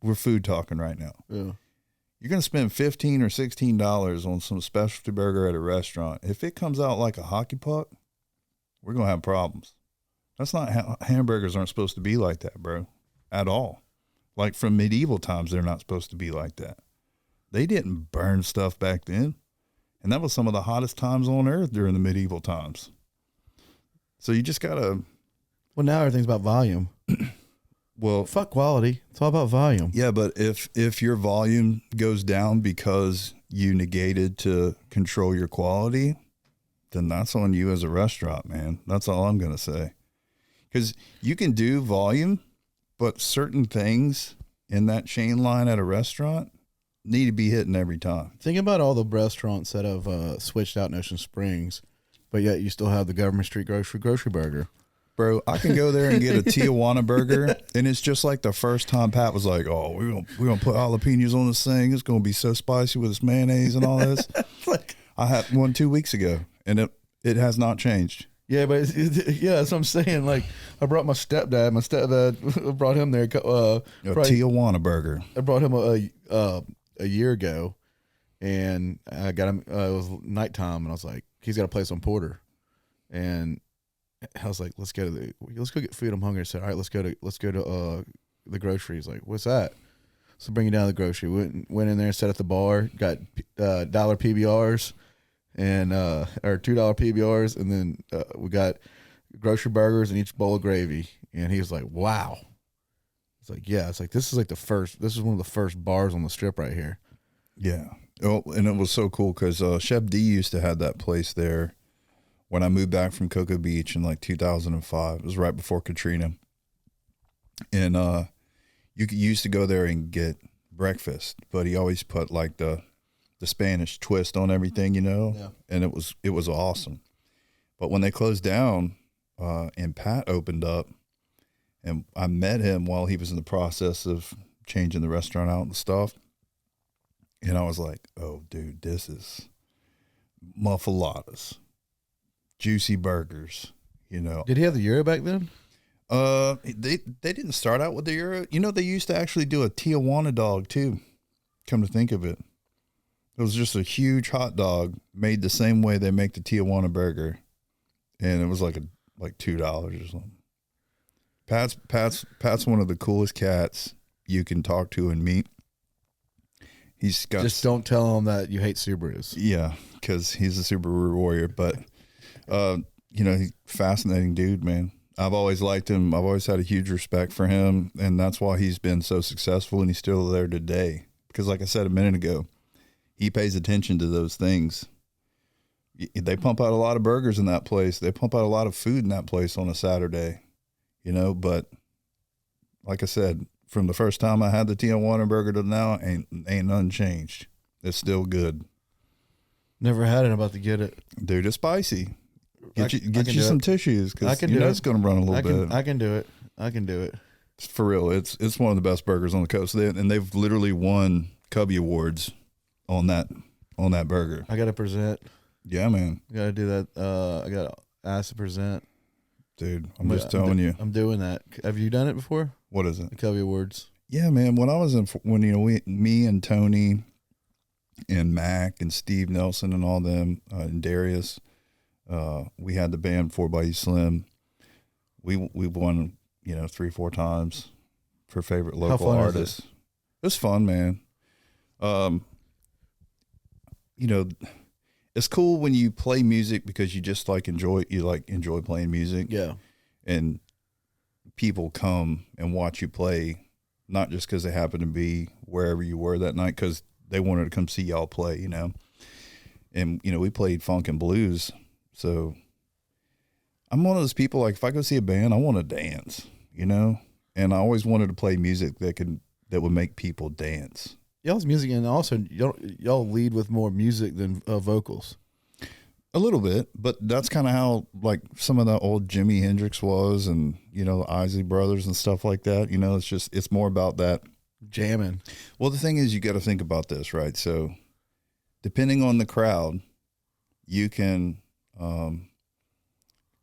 we're food talking right now. Yeah. You're going to spend $15 or $16 on some specialty burger at a restaurant. If it comes out like a hockey puck, we're going to have problems. That's not how hamburgers aren't supposed to be like that, bro, at all. Like from medieval times, they're not supposed to be like that. They didn't burn stuff back then. And that was some of the hottest times on earth during the medieval times. So you just got to. Well, now everything's about volume. Well, fuck quality. It's all about volume. Yeah, but if your volume goes down because you negated to control your quality, then that's on you as a restaurant, man. That's all I'm going to say. Because you can do volume, but certain things in that chain line at a restaurant need to be hitting every time. Think about all the restaurants that have switched out in Ocean Springs, but yet you still have the Government Street grocery burger. Bro, I can go there and get a Tijuana burger, and it's just like the first time Pat was like, oh, we're gonna put jalapenos on this thing. It's going to be so spicy with this mayonnaise and all this. I had one 2 weeks ago, and it has not changed. Yeah, but that's what I'm saying. Like, I brought my stepdad. My stepdad brought him there. Tijuana burger. I brought him a year ago, and I got him. It was nighttime, and I was like, he's got a place on Porter, and I was like, let's go get food. I'm hungry. I said, all right, let's go to the grocery. He's like, what's that? So bring it down to the grocery. Went in there, sat at the bar, got $1 PBRs and or $2 PBRs, and then we got grocery burgers and each bowl of gravy. And he was like, wow. It's like, yeah. It's like this is one of the first bars on the strip right here. Yeah. Oh, and it was so cool because Chef D used to have that place there. When I moved back from Cocoa Beach in like 2005, it was right before Katrina. And you used to go there and get breakfast, but he always put like the Spanish twist on everything, Yeah. And it was awesome. But when they closed down and Pat opened up, and I met him while he was in the process of changing the restaurant out and stuff. And I was like, oh, dude, this is muffaladas. Juicy burgers, Did he have the Euro back then? They didn't start out with the Euro. You know, they used to actually do a Tijuana dog too. Come to think of it, it was just a huge hot dog made the same way they make the Tijuana burger, and it was like $2 or something. Pat's one of the coolest cats you can talk to and meet. He's got Just don't tell him that you hate Subarus. Yeah, because he's a Subaru warrior. But, you know, he's a fascinating dude, man. I've always liked him. I've always had a huge respect for him. And that's why he's been so successful and he's still there today. Because like I said a minute ago, he pays attention to those things. They pump out a lot of burgers in that place. They pump out a lot of food in that place on a Saturday, you know. But like I said, from the first time I had the Tijuana burger to now, ain't nothing changed. It's still good. Never had it. I'm about to get it. Dude, it's spicy. Get I you some tissues because you know it's going to run a little bit. I can do it. I can do it. For real, it's one of the best burgers on the coast. They've literally won Cubby Awards on that burger. I got to present. Yeah, man. I got to do that. I got to ask to present. Dude, I'm just telling you. I'm doing that. Have you done it before? What is it? The Cubby Awards. Yeah, man. When you know, me and Tony and Mac and Steve Nelson and all them and Darius, we had the band 4 Bayou Slim. We won, you know, 3-4 times for favorite local artists. It was fun, man. You know, it's cool when you play music because you just enjoy playing music. Yeah. And people come and watch you play, not just because they happen to be wherever you were that night, because they wanted to come see y'all play, you know. And, you know, we played funk and blues. So I'm one of those people, like, if I go see a band, I want to dance, you know. And I always wanted to play music that would make people dance. Y'all's music, and also y'all lead with more music than vocals. A little bit, but that's kind of how, like, some of the old Jimi Hendrix was, and, you know, the Isley Brothers and stuff like that. You know, it's more about that jamming. Well, the thing is, you got to think about this, right? So depending on the crowd, you can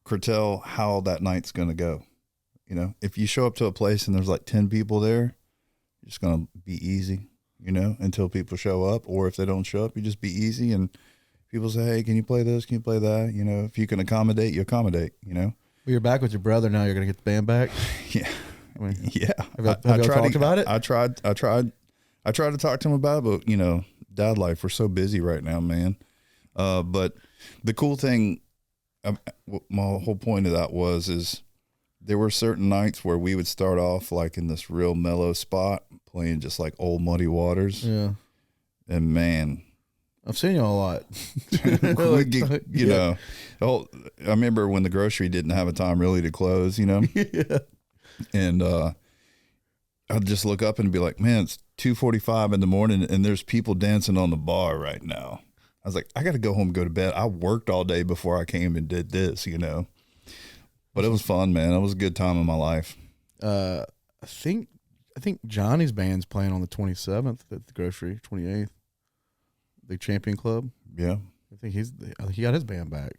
curtail how that night's going to go. You know, if you show up to a place and there's like 10 people there, you're just going to be easy, you know, until people show up. Or if they don't show up, you just be easy, and people say, hey, can you play this? Can you play that? You know, if you can accommodate, you accommodate, you know. Well, you're back with your brother now. You're going to get the band back. Yeah. I mean, yeah. Have you talked about it? I tried to talk to him about it, but, you know, dad life, we're so busy right now, man. But the cool thing, my whole point of that is there were certain nights where we would start off like in this real mellow spot playing just like Old Muddy Waters. Yeah. And man, I've seen y'all a lot. you know, I remember when the grocery didn't have a time really to close, you know? Yeah. And I'd just look up and be like, man, it's 2:45 in the morning and there's people dancing on the bar right now. I was like, I got to go home and go to bed. I worked all day before I came and did this, you know? But it was fun, man. It was a good time in my life. I think Johnny's band's playing on the 27th at the grocery, 28th. The Champion Club. Yeah. I think he got his band back.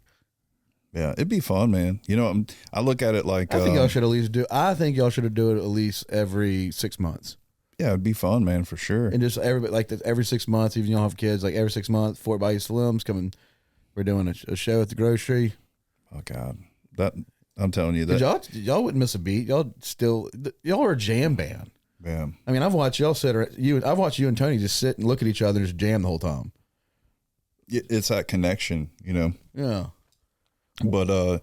Yeah, it'd be fun, man. You know, I look at it like I think y'all should at least do. I think y'all should do it at least every 6 months. Yeah, it'd be fun, man, for sure. And just every 6 months, even you don't have kids, like every 6 months, Fort Bayou Slim's coming. We're doing a show at the grocery. Oh God, that I'm telling you that y'all wouldn't miss a beat. Y'all are a jam band. Yeah. I mean, I've watched y'all I've watched you and Tony just sit and look at each other and just jam the whole time. It's that connection, you know. Yeah. But I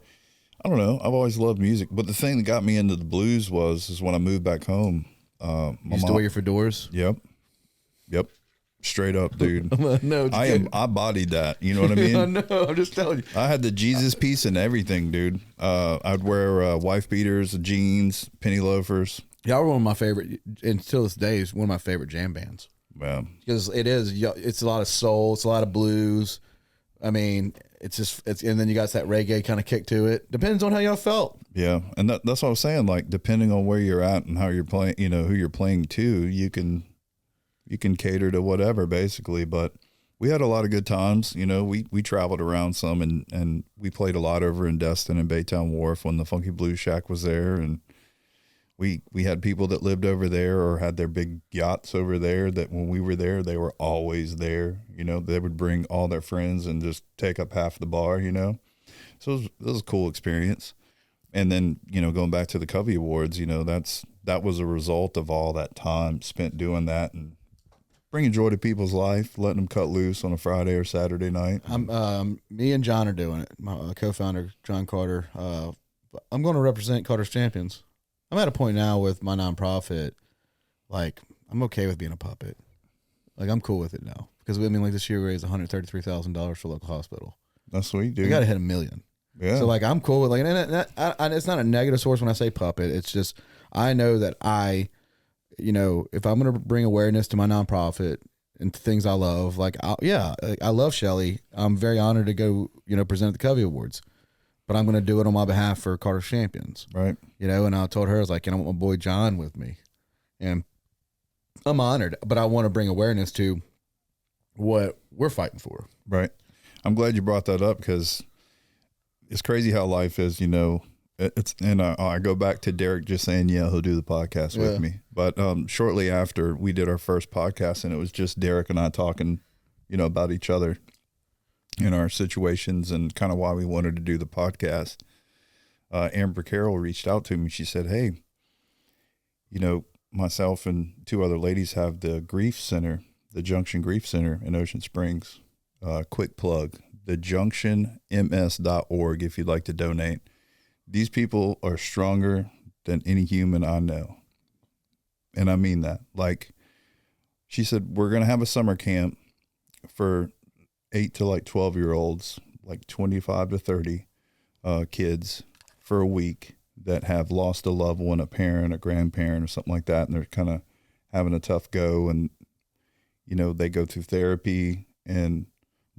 don't know. I've always loved music. But the thing that got me into the blues is when I moved back home. You used to wear your fedoras? Yep. Straight up, dude. No, I bodied that. You know what I mean? I know. I'm just telling you. I had the Jesus piece and everything, dude. I'd wear wife beaters, jeans, penny loafers. Y'all were one of my favorite, and till this day is one of my favorite jam bands. Yeah. Because it's a lot of soul, it's a lot of blues. I mean, and then you got that reggae kind of kick to it. Depends on how y'all felt. Yeah, and that's what I was saying. Like, depending on where you're at and how you're playing, you know, who you're playing to, you can cater to whatever, basically. But we had a lot of good times. You know, we traveled around some, and we played a lot over in Destin and Baytown Wharf when the Funky Blues Shack was there, and we had people that lived over there or had their big yachts over there that when we were there, they were always there. You know, they would bring all their friends and just take up half the bar, you know. So it was a cool experience. And then, you know, going back to the Covey Awards, you know, that was a result of all that time spent doing that and bringing joy to people's life, letting them cut loose on a Friday or Saturday night. Me and John are doing it. My co-founder, John Carter. I'm going to represent Carter's Champions. I'm at a point now with my nonprofit, like, I'm okay with being a puppet. Like, I'm cool with it now. Because, I mean, like, this year we raised $133,000 for local hospital. That's sweet, dude. We got to hit $1 million. Yeah. So, like, I'm cool with, like, and it's not a negative source when I say puppet. It's just, I know that you know, if I'm going to bring awareness to my nonprofit and to things I love, like, I love Shelly. I'm very honored to go, you know, present at the Covey Awards. But I'm going to do it on my behalf for Carter's Champions. Right. You know, and I told her, I was like, I want my boy John with me. And I'm honored, but I want to bring awareness to what we're fighting for. Right. I'm glad you brought that up because it's crazy how life is, you know. And I go back to Derek just saying, yeah, he'll do the podcast with me. But shortly after we did our first podcast, and it was just Derek and I talking, you know, about each other in our situations and kind of why we wanted to do the podcast. Amber Carroll reached out to me. She said, hey, you know, myself and two other ladies have the Grief Center, the Junction Grief Center in Ocean Springs. Quick plug, thejunctionms.org if you'd like to donate. These people are stronger than any human I know. And I mean that. Like, she said, we're going to have a summer camp for 8 to like 12-year-olds, like 25 to 30 kids for a week that have lost a loved one, a parent, a grandparent, or something like that. And they're kind of having a tough go. And, you know, they go through therapy. And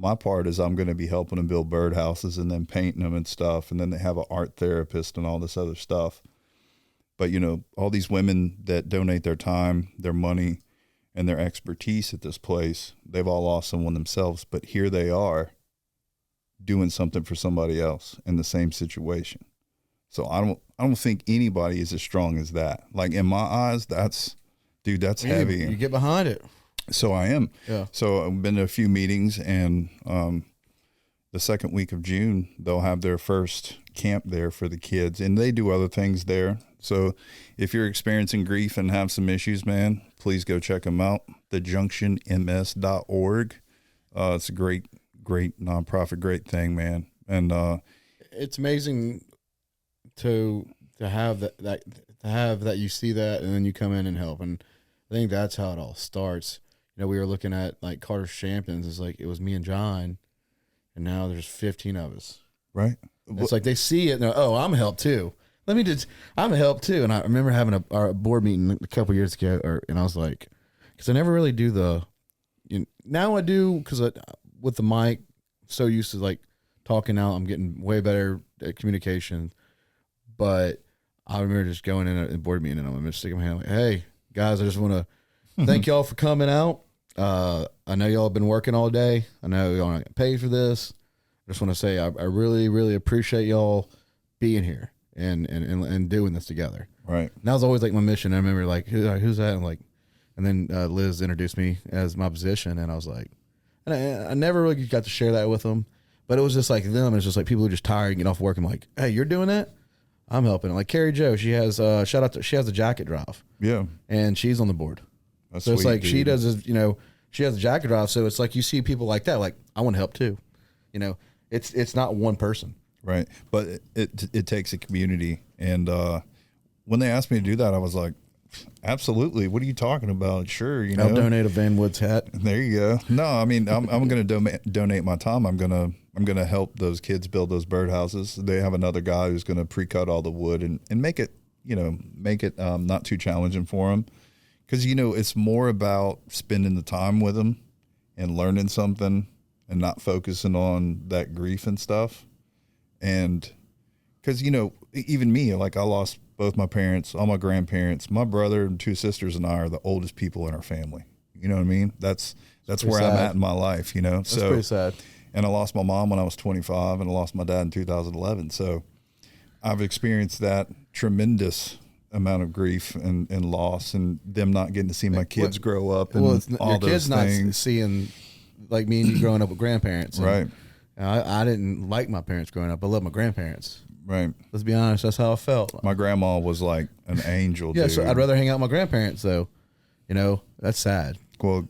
my part is I'm going to be helping them build birdhouses and then painting them and stuff. And then they have an art therapist and all this other stuff. But, you know, all these women that donate their time, their money, and their expertise at this place, they've all lost someone themselves. But here they are doing something for somebody else in the same situation. So I don't think anybody is as strong as that. Like, in my eyes, that's heavy. You get behind it. So I am. Yeah. So I've been to a few meetings, and the second week of June, they'll have their first camp there for the kids, and they do other things there. So if you're experiencing grief and have some issues, man, please go check them out. thejunctionms.org. It's a great nonprofit, great thing, man. And it's amazing to have that you see that, and then you come in and help. And I think that's how it all starts. You know, we were looking at like Carter's Champions. It's like it was me and John, and now there's 15 of us. Right. It's like they see it and they're, oh, I'm help too. I'm a help too. And I remember having our board meeting a couple years ago, and I was like, because I never really do now I do, because with the mic, so used to like talking now, I'm getting way better at communication. But I remember just going in a board meeting, and I'm just sticking my hand like, hey, guys, I just want to thank y'all for coming out. I know y'all have been working all day. I know y'all not getting paid for this. I just want to say I really, really appreciate y'all being here and doing this together. Right. And that was always like my mission. I remember like, who's that? And then Liz introduced me as my position, and I was like, and I never really got to share that with them, but it was just like them. It's just like people who are just tired and get off work. I'm like, hey, you're doing that? I'm helping. Like Carrie Jo, she has she has a jacket drive. Yeah. And she's on the board. That's so it's sweet, like dude. she does this, you know, she has a jacket drive. So it's like you see people like that, like, I want to help too. You know, it's not one person. Right. But it takes a community. And when they asked me to do that, I was like, absolutely. What are you talking about? Sure. You know, I'll donate a Van Woods hat. There you go. No, I mean, I'm going to donate my time. I'm going to help those kids build those birdhouses. They have another guy who's going to pre-cut all the wood and make it, not too challenging for them. Because, it's more about spending the time with them and learning something and not focusing on that grief and stuff. And because, even me, like I lost both my parents, all my grandparents, my brother and two sisters and I are the oldest people in our family. You know what I mean? That's where I'm at in my life, That's pretty sad. And I lost my mom when I was 25, and I lost my dad in 2011. So I've experienced that tremendous amount of grief and loss, and them not getting to see my kids grow up, and all your those kids things. not seeing like me and you growing up with grandparents, and, Right. I didn't like my parents growing up. I love my grandparents. Right. Let's be honest, that's how I felt. My grandma was like an angel. Yeah, dude. so I'd rather hang out with my grandparents, though. You know, that's sad. Well,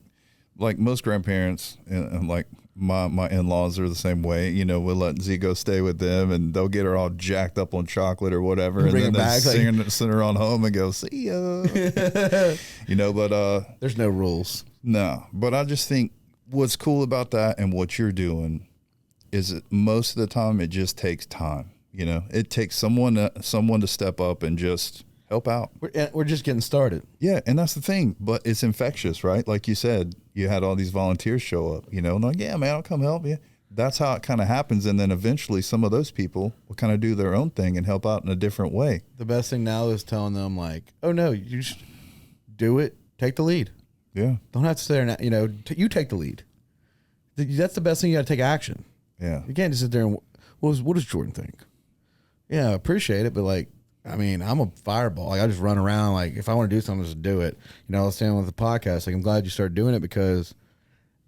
like most grandparents, and like my in-laws are the same way. You know, we'll let Z go stay with them, and they'll get her all jacked up on chocolate or whatever, and Bring then her back, they'll send her on home and go, see ya. You know, but There's no rules. no. But I just think what's cool about that and what you're doing is that most of the time it just takes time. You know, it takes someone to step up and just help out. We're just getting started. Yeah, and that's the thing. But it's infectious, right? Like you said, you had all these volunteers show up, you know, and like, yeah, man, I'll come help you. That's how it kind of happens. And then eventually some of those people will kind of do their own thing and help out in a different way. The best thing now is telling them, like, oh, no, you just do it. Take the lead. Yeah. Don't have to sit there and, you know, you take the lead. That's the best thing. You got to take action. Yeah. You can't just sit there and, what does Jordan think? Yeah, I appreciate it, but like, I mean, I'm a fireball. Like, I just run around. Like, if I want to do something, just do it. You know, I was saying with the podcast, like, I'm glad you started doing it because,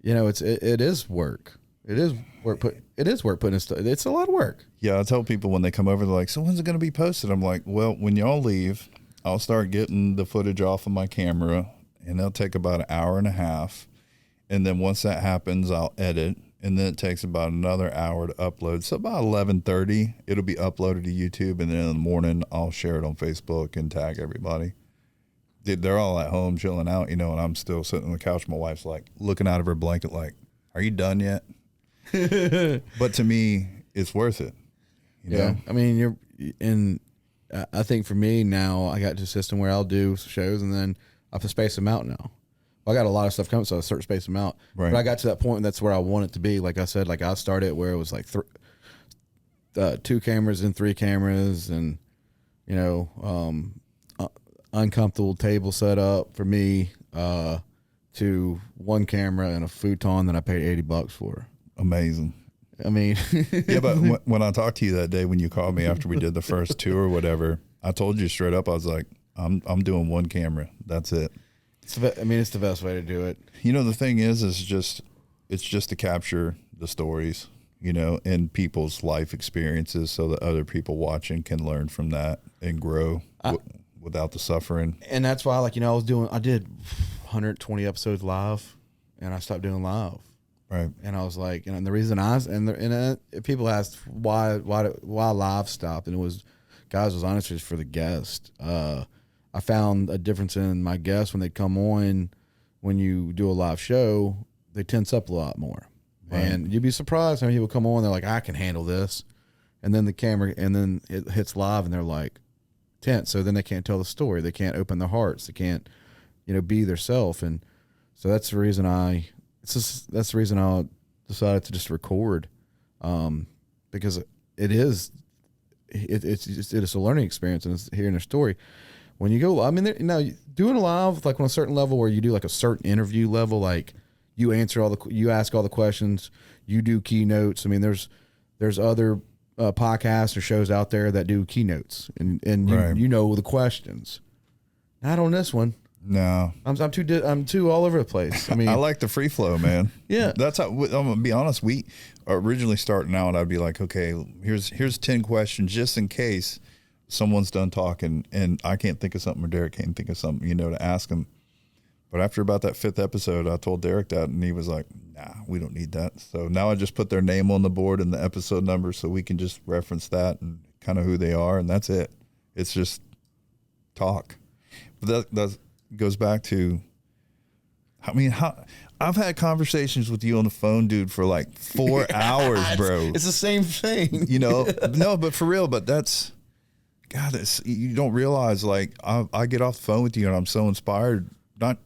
you know, it is work. It is work. It is work putting stuff. It's a lot of work. Yeah, I tell people when they come over, they're like, so when's it going to be posted? I'm like, well, when y'all leave, I'll start getting the footage off of my camera, and it'll take about an hour and a half. And then once that happens, I'll edit. And then it takes about another hour to upload. So about 11:30, it'll be uploaded to YouTube. And then in the morning, I'll share it on Facebook and tag everybody. They're all at home chilling out, you know, and I'm still sitting on the couch. My wife's like looking out of her blanket like, are you done yet? But to me, it's worth it. You know? I mean, I think for me now, I got to a system where I'll do shows and then I have to space them out now. I got a lot of stuff coming, so I start spacing them out. Right. But I got to that point, and that's where I want it to be. Like I said, like I started where it was like 2 cameras and 3 cameras, and you know, uncomfortable table setup for me, to 1 camera and a futon that I paid $80 for. Amazing. I mean, Yeah, but when I talked to you that day when you called me after we did the first 2 or whatever, I told you straight up, I was like, I'm doing 1 camera. That's it. it's the best way to do it. You know, the thing is it's just to capture the stories, you know, and people's life experiences so that other people watching can learn from that and grow without the suffering. And that's why, like, you know, I did 120 episodes live, and I stopped doing live. Right. And I was like, and the reason people asked why live stopped, and it was, guys, was honestly for the guest. I found a difference in my guests when they come on. When you do a live show, they tense up a lot more, right. And you'd be surprised how many people come on. They're like, I can handle this, and then the camera, and then it hits live, and they're like tense. So then they can't tell the story. They can't open their hearts. They can't, you know, be their self. And so that's the reason I decided to just record, because it's a learning experience, and it's hearing their story. When you go, I mean, doing a live, like on a certain level where you do like a certain interview level, like you ask all the questions, you do keynotes. I mean, there's other podcasts or shows out there that do keynotes, and Right. you know the questions. Not on this one. No, I'm too all over the place. I mean, I like the free flow, man. Yeah. That's how, I'm going to be honest. We originally starting out, I'd be like, okay, here's 10 questions just in case someone's done talking and I can't think of something or Derek can't think of something, you know, to ask them. But after about that 5th episode, I told Derek that, and he was like, nah, we don't need that. So now I just put their name on the board and the episode number so we can just reference that and kind of who they are, and that's it. It's just talk. But that goes back to, I mean, I've had conversations with you on the phone, dude, for like 4 hours, bro. It's the same thing. You know, no, but for real, but that's, God, you don't realize, like, I get off the phone with you and I'm so inspired, not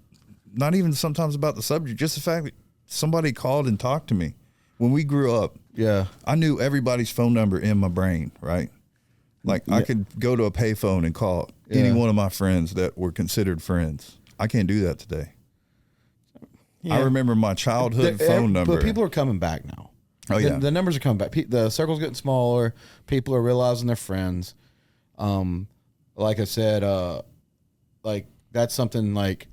even sometimes about the subject, just the fact that somebody called and talked to me. When we grew up, Yeah. I knew everybody's phone number in my brain, right? Like, I could go to a payphone and call any one of my friends that were considered friends. I can't do that today. Yeah. I remember my childhood phone number. But people are coming back now. Oh, yeah. The numbers are coming back. The circle's getting smaller. People are realizing they're friends. like I said, like that's something like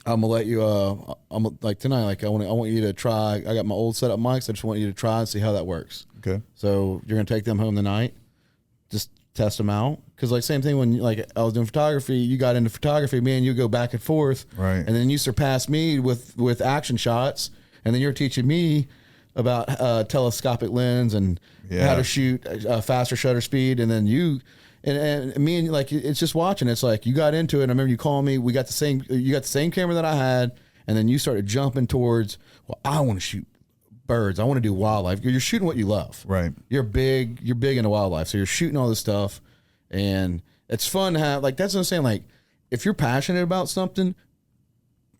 I'm gonna let you. I'm like tonight. Like I want you to try. I got my old setup mics. I just want you to try and see how that works. Okay. So you're gonna take them home tonight. Just test them out. Because like same thing when like I was doing photography. You got into photography. Me and you go back and forth. Right. And then you surpass me with action shots. And then you're teaching me about telescopic lens and how to shoot faster shutter speed. And then you. And me and like it's just watching. It's like you got into it. I remember you calling me. You got the same camera that I had, and then you started jumping towards. Well, I want to shoot birds. I want to do wildlife. You're shooting what you love. Right. You're big into wildlife, so you're shooting all this stuff, and it's fun to have. Like that's what I'm saying. Like if you're passionate about something,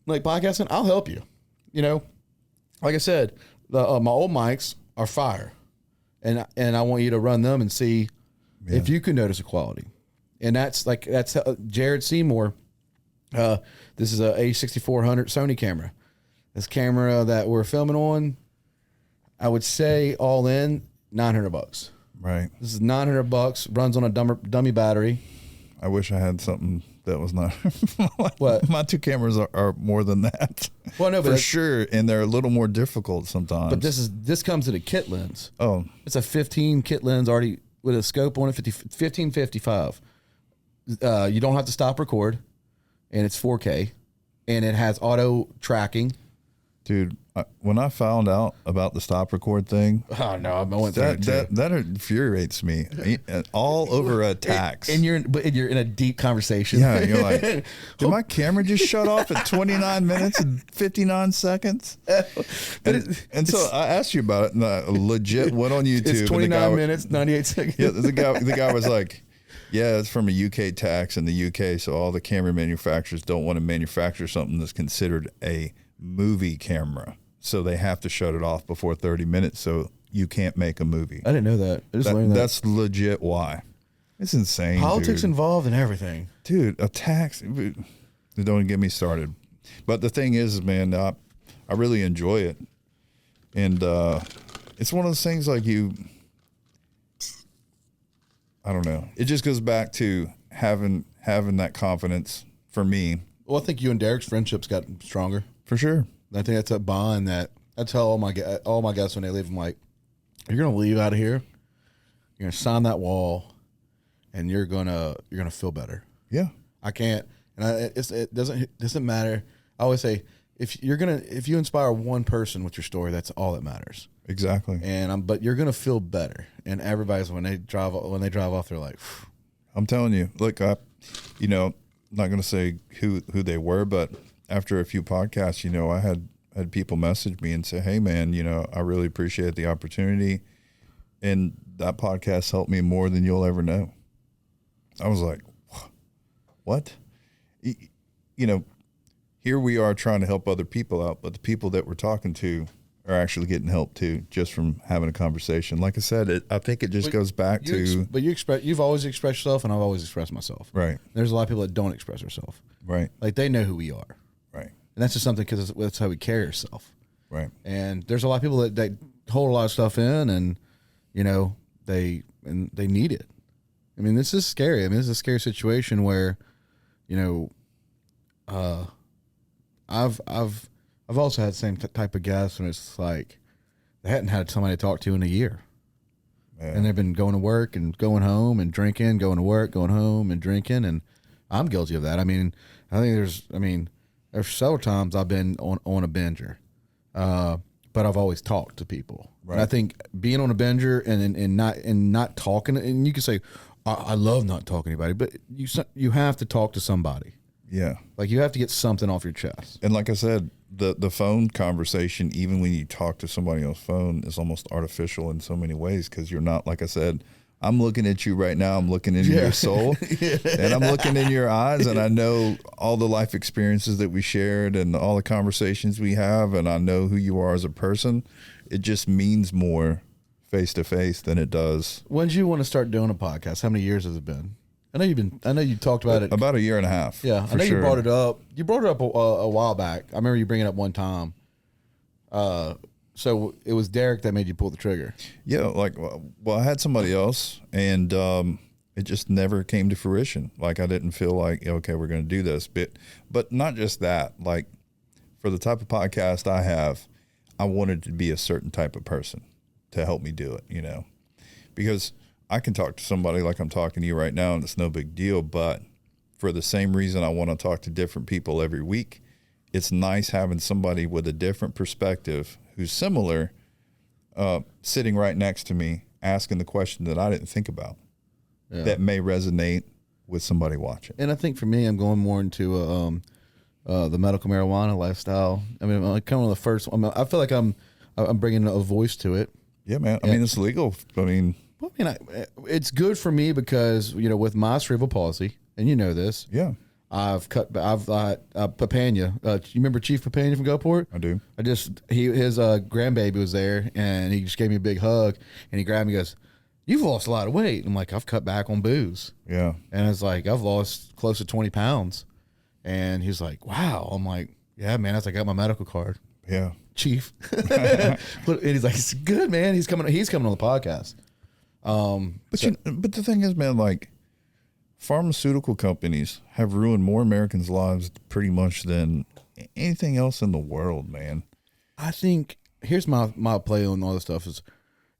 like podcasting, I'll help you. You know, like I said, my old mics are fire, and I want you to run them and see. Yeah. If you can notice a quality, and that's Jared Seymour. This is a A6400 Sony camera. This camera that we're filming on, I would say all in $900. Right. This is $900. Runs on a dummy battery. I wish I had something that was not. What? My two cameras are more than that. Well, no, but for sure, and they're a little more difficult sometimes. But this comes in a kit lens. Oh, it's a 15 kit lens already. With a scope on it, 1555. You don't have to stop record, and it's 4K, and it has auto tracking. Dude, when I found out about the stop record thing, oh no, I went through it too. That infuriates me. All over a tax, and you're in a deep conversation. Yeah, you're like, did my camera just shut off at 29 minutes and 59 seconds? And so I asked you about it, and I legit went on YouTube. It's 29 minutes, 98 seconds. Yeah, the guy was like, yeah, it's from a UK tax in the UK, so all the camera manufacturers don't want to manufacture something that's considered a movie camera, so they have to shut it off before 30 minutes, so you can't make a movie. I didn't know that. I just learned that. That's legit why. It's insane. Politics involved in everything, dude. A tax. Don't get me started. But the thing is, man, I really enjoy it, and it's one of those things like I don't know. It just goes back to having that confidence for me. Well, I think you and Derek's friendship's gotten stronger. For sure. I think that's a bond that I tell all my guests when they leave. I'm like, you're gonna leave out of here, you're gonna sign that wall, and you're gonna feel better. Yeah. I can't, and it doesn't matter. I always say if you inspire one person with your story, that's all that matters. Exactly. But you're gonna feel better, and everybody's when they drive off, they're like, phew. I'm telling you, look, I'm not gonna say who they were, but after a few podcasts, I had people message me and say, hey man, I really appreciate the opportunity, and that podcast helped me more than you'll ever know. I was like, what? Here we are trying to help other people out, but the people that we're talking to are actually getting help too, just from having a conversation. Like I said, I think it just goes back to. But you've always expressed yourself, and I've always expressed myself. Right. There's a lot of people that don't express themselves. Right. Like they know who we are. Right. And that's just something because that's how we carry ourselves. Right. And there's a lot of people that hold a lot of stuff in, and they need it. I mean, this is scary. I mean, this is a scary situation where, I've also had the same type of guests, and it's like they hadn't had somebody to talk to in a year. Yeah. And they've been going to work and going home and drinking, going to work, going home and drinking, and I'm guilty of that. I mean, there's several times I've been on a binger, but I've always talked to people. Right. And I think being on a binger and not talking, and you can say, I love not talking to anybody, but you have to talk to somebody. Yeah. Like you have to get something off your chest. And like I said, the phone conversation, even when you talk to somebody on the phone, is almost artificial in so many ways, because you're not, like I said, I'm looking at you right now. I'm looking into your soul, and I'm looking in your eyes, and I know all the life experiences that we shared and all the conversations we have, and I know who you are as a person. It just means more face to face than it does. When did you want to start doing a podcast? How many years has it been? I know you talked about it about a year and a half. Yeah, I know you brought it up. You brought it up a while back. I remember you bringing it up one time. So it was Derek that made you pull the trigger. Yeah, I had somebody else, and It just never came to fruition. Like I didn't feel like, okay, we're going to do this. But not just that. Like for the type of podcast I have, I wanted to be a certain type of person to help me do it, you know, because I can talk to somebody like I'm talking to you right now and it's no big deal. But for the same reason I want to talk to different people every week, it's nice having somebody with a different perspective who's similar, sitting right next to me, asking the question that I didn't think about that may resonate with somebody watching. And I think for me, I'm going more into the medical marijuana lifestyle. I mean, I'm kind of the first. I feel like I'm bringing a voice to it. Yeah, man. I mean, it's legal. I mean, it's good for me because with my cerebral palsy, and you know this. Yeah. I've Papania. You remember Chief Papania from Gulfport? I do. His grandbaby was there, and he just gave me a big hug, and he grabbed me and goes, "You've lost a lot of weight." I'm like, "I've cut back on booze." Yeah. And it's like, "I've lost close to 20 pounds." And he's like, "Wow." I'm like, "Yeah, man." I got my medical card. Yeah. Chief. And he's like, "It's good, man." He's coming on the podcast. But the thing is, man, like pharmaceutical companies have ruined more Americans' lives pretty much than anything else in the world, man. I think here's my play on all this stuff is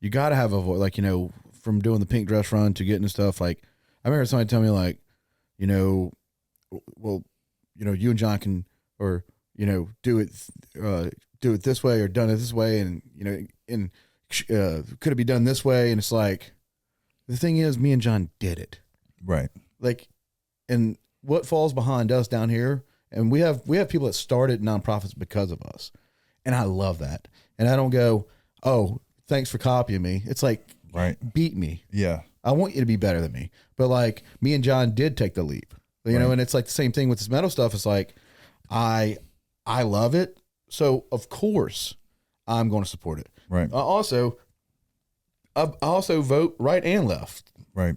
you got to have a voice, like, from doing the pink dress run to getting to stuff. Like, I remember somebody tell me, like, well, you and John can, or, do it this way or done it this way. And, could it be done this way? And it's like, the thing is, me and John did it. Right. Like, and what falls behind us down here, and we have people that started nonprofits because of us. And I love that. And I don't go, "Oh, thanks for copying me." It's like, right, beat me. Yeah. I want you to be better than me. But like me and John did take the leap. And it's like the same thing with this metal stuff. It's like, I love it. So of course I'm going to support it. Right. I also vote right and left. Right.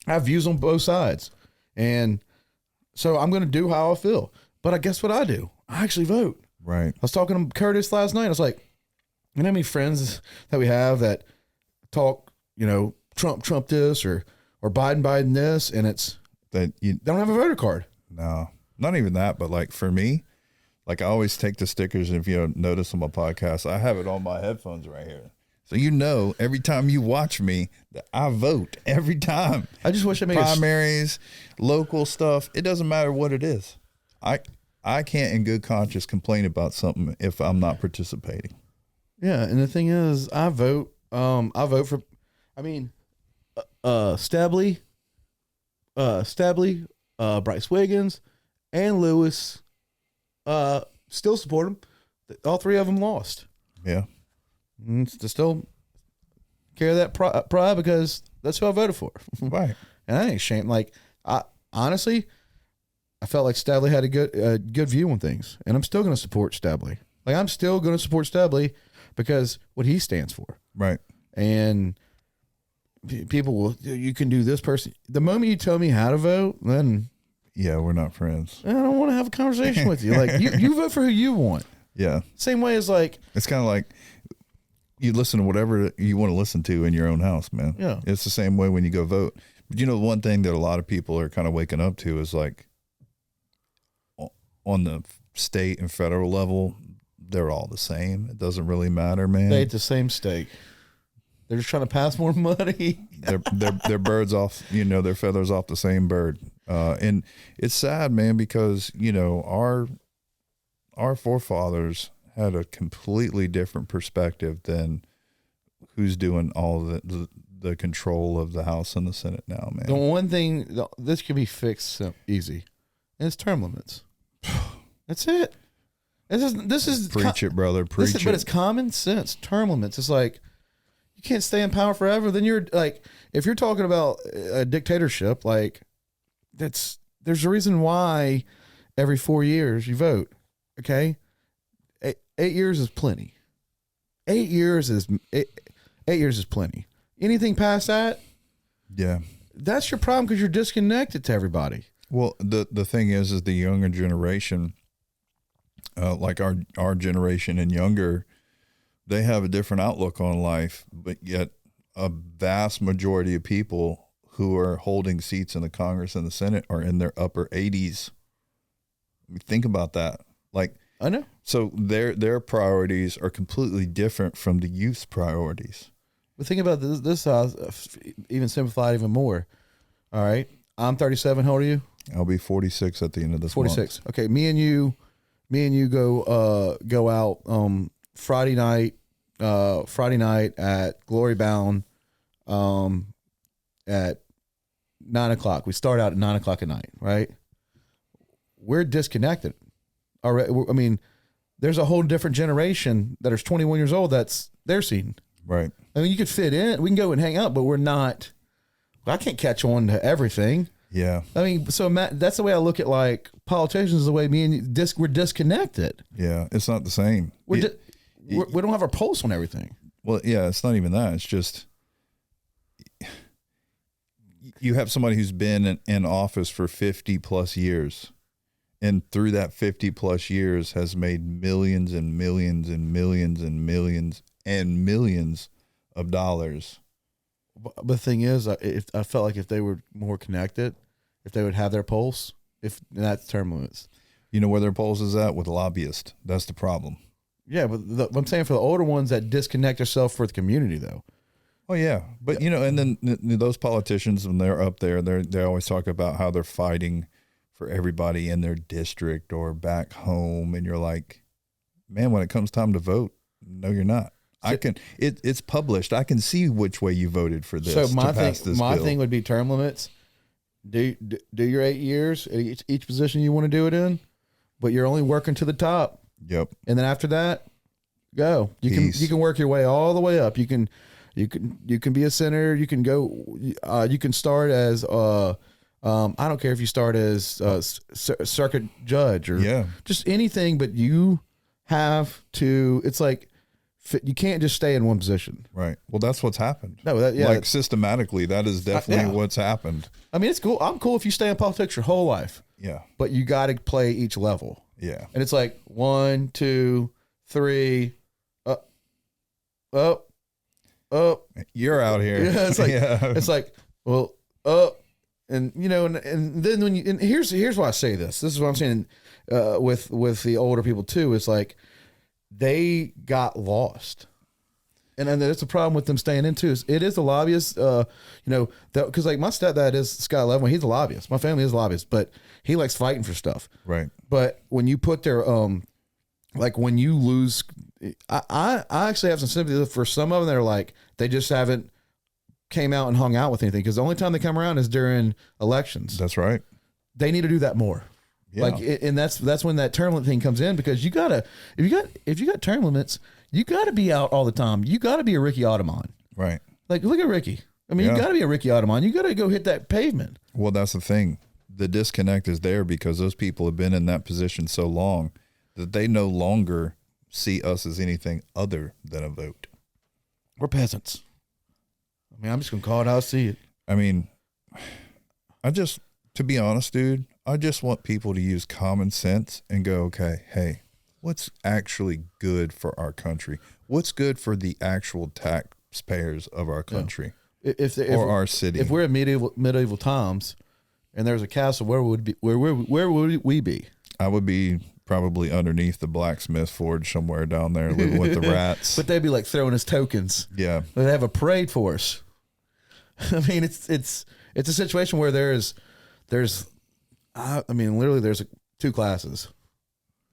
I have views on both sides. And so I'm going to do how I feel. But I guess what I do? I actually vote. Right. I was talking to Curtis last night. I was like, you know how many friends that we have that talk, Trump this or Biden this, and it's that they don't have a voter card. No, not even that. But like for me, like I always take the stickers. And if you notice on my podcast, I have it on my headphones right here. So every time you watch me, that I vote every time. I just wish I made primaries, local stuff. It doesn't matter what it is. I can't in good conscience complain about something if I'm not participating. Yeah, and the thing is, I vote. I vote for. I mean, Stabley, Bryce Wiggins, and Lewis. Still support them. All three of them lost. Yeah. To still carry that pride because that's who I voted for. Right. And I ain't ashamed. Like, I honestly felt like Stabley had a good view on things, and I'm still going to support Stabley. Like, I'm still going to support Stabley because what he stands for. Right. And people will, you can do this person. The moment you tell me how to vote, then yeah, we're not friends. I don't want to have a conversation with you. Like, you vote for who you want. Yeah. Same way as like, it's kind of like you listen to whatever you want to listen to in your own house, man. Yeah. It's the same way when you go vote. But one thing that a lot of people are kind of waking up to is like on the state and federal level, they're all the same. It doesn't really matter, man. They ate the same steak. They're just trying to pass more money. they're birds off, their feathers off the same bird. And it's sad, man, because, our forefathers had a completely different perspective than who's doing all the control of the House and the Senate now, man. The one thing, this can be fixed easy, and it's term limits. That's it. This is preach it, brother. Preach it. But it's common sense. Term limits. It's like, you can't stay in power forever. Then you're like, if you're talking about a dictatorship, like there's a reason why every 4 years you vote. Okay. 8 years is plenty. 8 years is 8 years is plenty. Anything past that, yeah, that's your problem because you're disconnected to everybody. Well, the thing is the younger generation, like our generation and younger, they have a different outlook on life, but yet a vast majority of people who are holding seats in the Congress and the Senate are in their upper 80s. I mean, think about that. Like, I know. So their priorities are completely different from the youth's priorities. But think about this even simplified even more. All right. I'm 37. How old are you? I'll be 46 at the end of this month. 46. Okay. Me and you go out Friday night at Glory Bound at 9:00. We start out at 9:00 at night, right? We're disconnected. All right. I mean, there's a whole different generation that is 21 years old that's their scene. Right. I mean, you could fit in. We can go and hang out, but we're not. I can't catch on to everything. Yeah. I mean, so Matt, that's the way I look at like politicians. The way me and you, we're disconnected. Yeah, it's not the same. We don't have our pulse on everything. Well, yeah, it's not even that. It's just you have somebody who's been in office for 50 plus years, and through that 50 plus years has made millions and millions and millions and millions and millions of dollars. But the thing is, I felt like if they were more connected, if they would have their pulse, that's term limits. You know where their pulse is at? With lobbyists. That's the problem. Yeah, but I'm saying for the older ones that disconnect themselves for the community, though. Oh yeah, but you know, and then those politicians, when they're up there, they always talk about how they're fighting for everybody in their district or back home, and you're like, man, when it comes time to vote, no, you're not. It's published. I can see which way you voted for this. So my bill. thing would be term limits. Do your 8 years at each position you want to do it in, but you're only working to the top. Yep. And then after that, go. You can work your way all the way up. You can be a senator. You can go. You can start as I don't care if you start as circuit judge or just anything, but you have to. It's like you can't just stay in one position. Right. Well, that's what's happened. No, like systematically, that is definitely what's happened. I mean, it's cool. I'm cool if you stay in politics your whole life. Yeah. But you got to play each level. Yeah. And it's like 1, 2, 3, up. You're out here. Yeah, it's like it's like, well, up. And you know, and then when you, and here's why I say this. This is what I'm saying with the older people too. It's like they got lost. And that's the problem with them staying in too. It is a lobbyist, you know, because like my stepdad is Scott Leveland. He's a lobbyist. My family is lobbyists, but he likes fighting for stuff. Right. But when you put their, like when you lose, I actually have some sympathy for some of them that are like, they just haven't came out and hung out with anything. Because the only time they come around is during elections. That's right. They need to do that more. Yeah. Like, and that's when that term limit thing comes in, because you gotta, if you got term limits, you gotta be out all the time. You gotta be a Ricky Audemars. Right. Like, look at Ricky. I mean, you gotta be a Ricky Audemars. You gotta go hit that pavement. Well, that's the thing. The disconnect is there because those people have been in that position so long that they no longer see us as anything other than a vote. We're peasants. I mean, I'm just gonna call it how I see it. I mean, to be honest, dude, I just want people to use common sense and go, okay, hey, what's actually good for our country? What's good for the actual taxpayers of our country if our city? If we're in medieval times and there's a castle, where would we be? I would be probably underneath the blacksmith forge somewhere down there living with the rats. But they'd be like throwing us tokens. Yeah. They'd have a parade for us. I mean, it's a situation where there's literally there's two classes.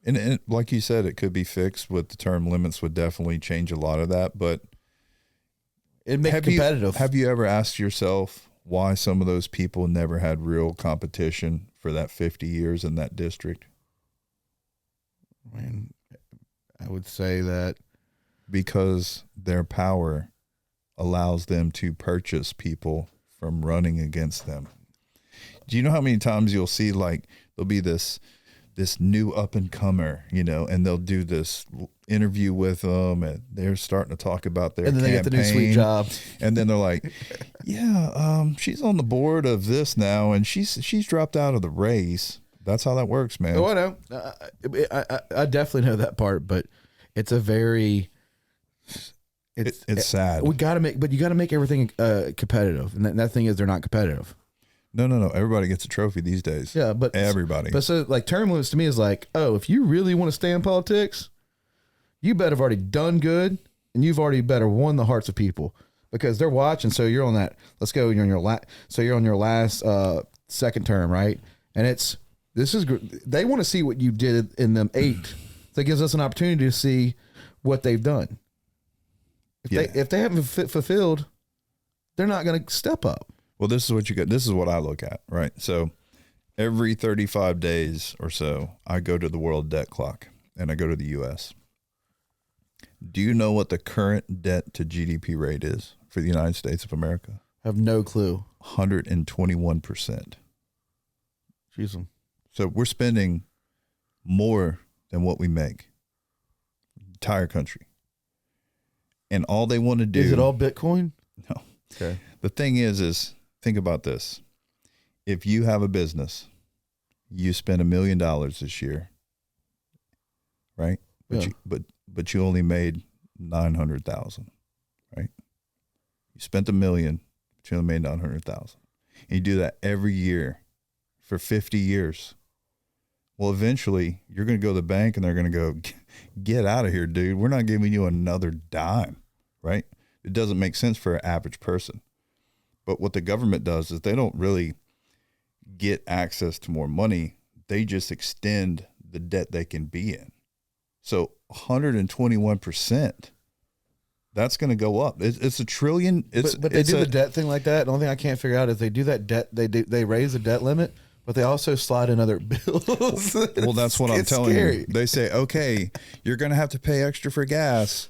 And like you said, it could be fixed with the term limits would definitely change a lot of that, but it'd make it competitive. Have you ever asked yourself why some of those people never had real competition for that 50 years in that district? I mean, I would say that because their power allows them to purchase people from running against them. Do you know how many times you'll see, like, there'll be this new up and comer, you know, and they'll do this interview with them and they're starting to talk about their campaign. And then they get the new sweet job. And then they're like, she's on the board of this now and she's dropped out of the race. That's how that works, man. Oh, I know. I definitely know that part, but it's a very, It's sad. We got to but you got to make everything competitive. And that thing is they're not competitive. No. Everybody gets a trophy these days. Yeah, but everybody. But so like term limits to me is like, oh, if you really want to stay in politics, you better have already done good, and you've already better won the hearts of people because they're watching. So you're on that. Let's go. You're on your So you're on your last second term, right? And they want to see what you did in them 8. That gives us an opportunity to see what they've done. If they haven't fulfilled, they're not going to step up. Well, this is what you get. This is what I look at, right? So every 35 days or so, I go to the world debt clock and I go to the U.S. Do you know what the current debt to GDP rate is for the United States of America? I have no clue. 121%. Jeez. So we're spending more than what we make. Entire country. And all they want to do... Is it all Bitcoin? No. Okay. The thing is think about this. If you have a business, you spend $1 million this year, right? Yeah. But you only made 900,000, right? You spent $1 million, but you only made 900,000. And you do that every year for 50 years. Well, eventually you're going to go to the bank and they're going to go, get out of here, dude. We're not giving you another dime, right? It doesn't make sense for an average person. But what the government does is they don't really get access to more money. They just extend the debt they can be in. So 121%, that's going to go up. It's $1 trillion. But they do the debt thing like that. The only thing I can't figure out is they do that debt. They raise the debt limit, but they also slide in other bills. Well, that's what I'm telling you. They say, okay, you're going to have to pay extra for gas,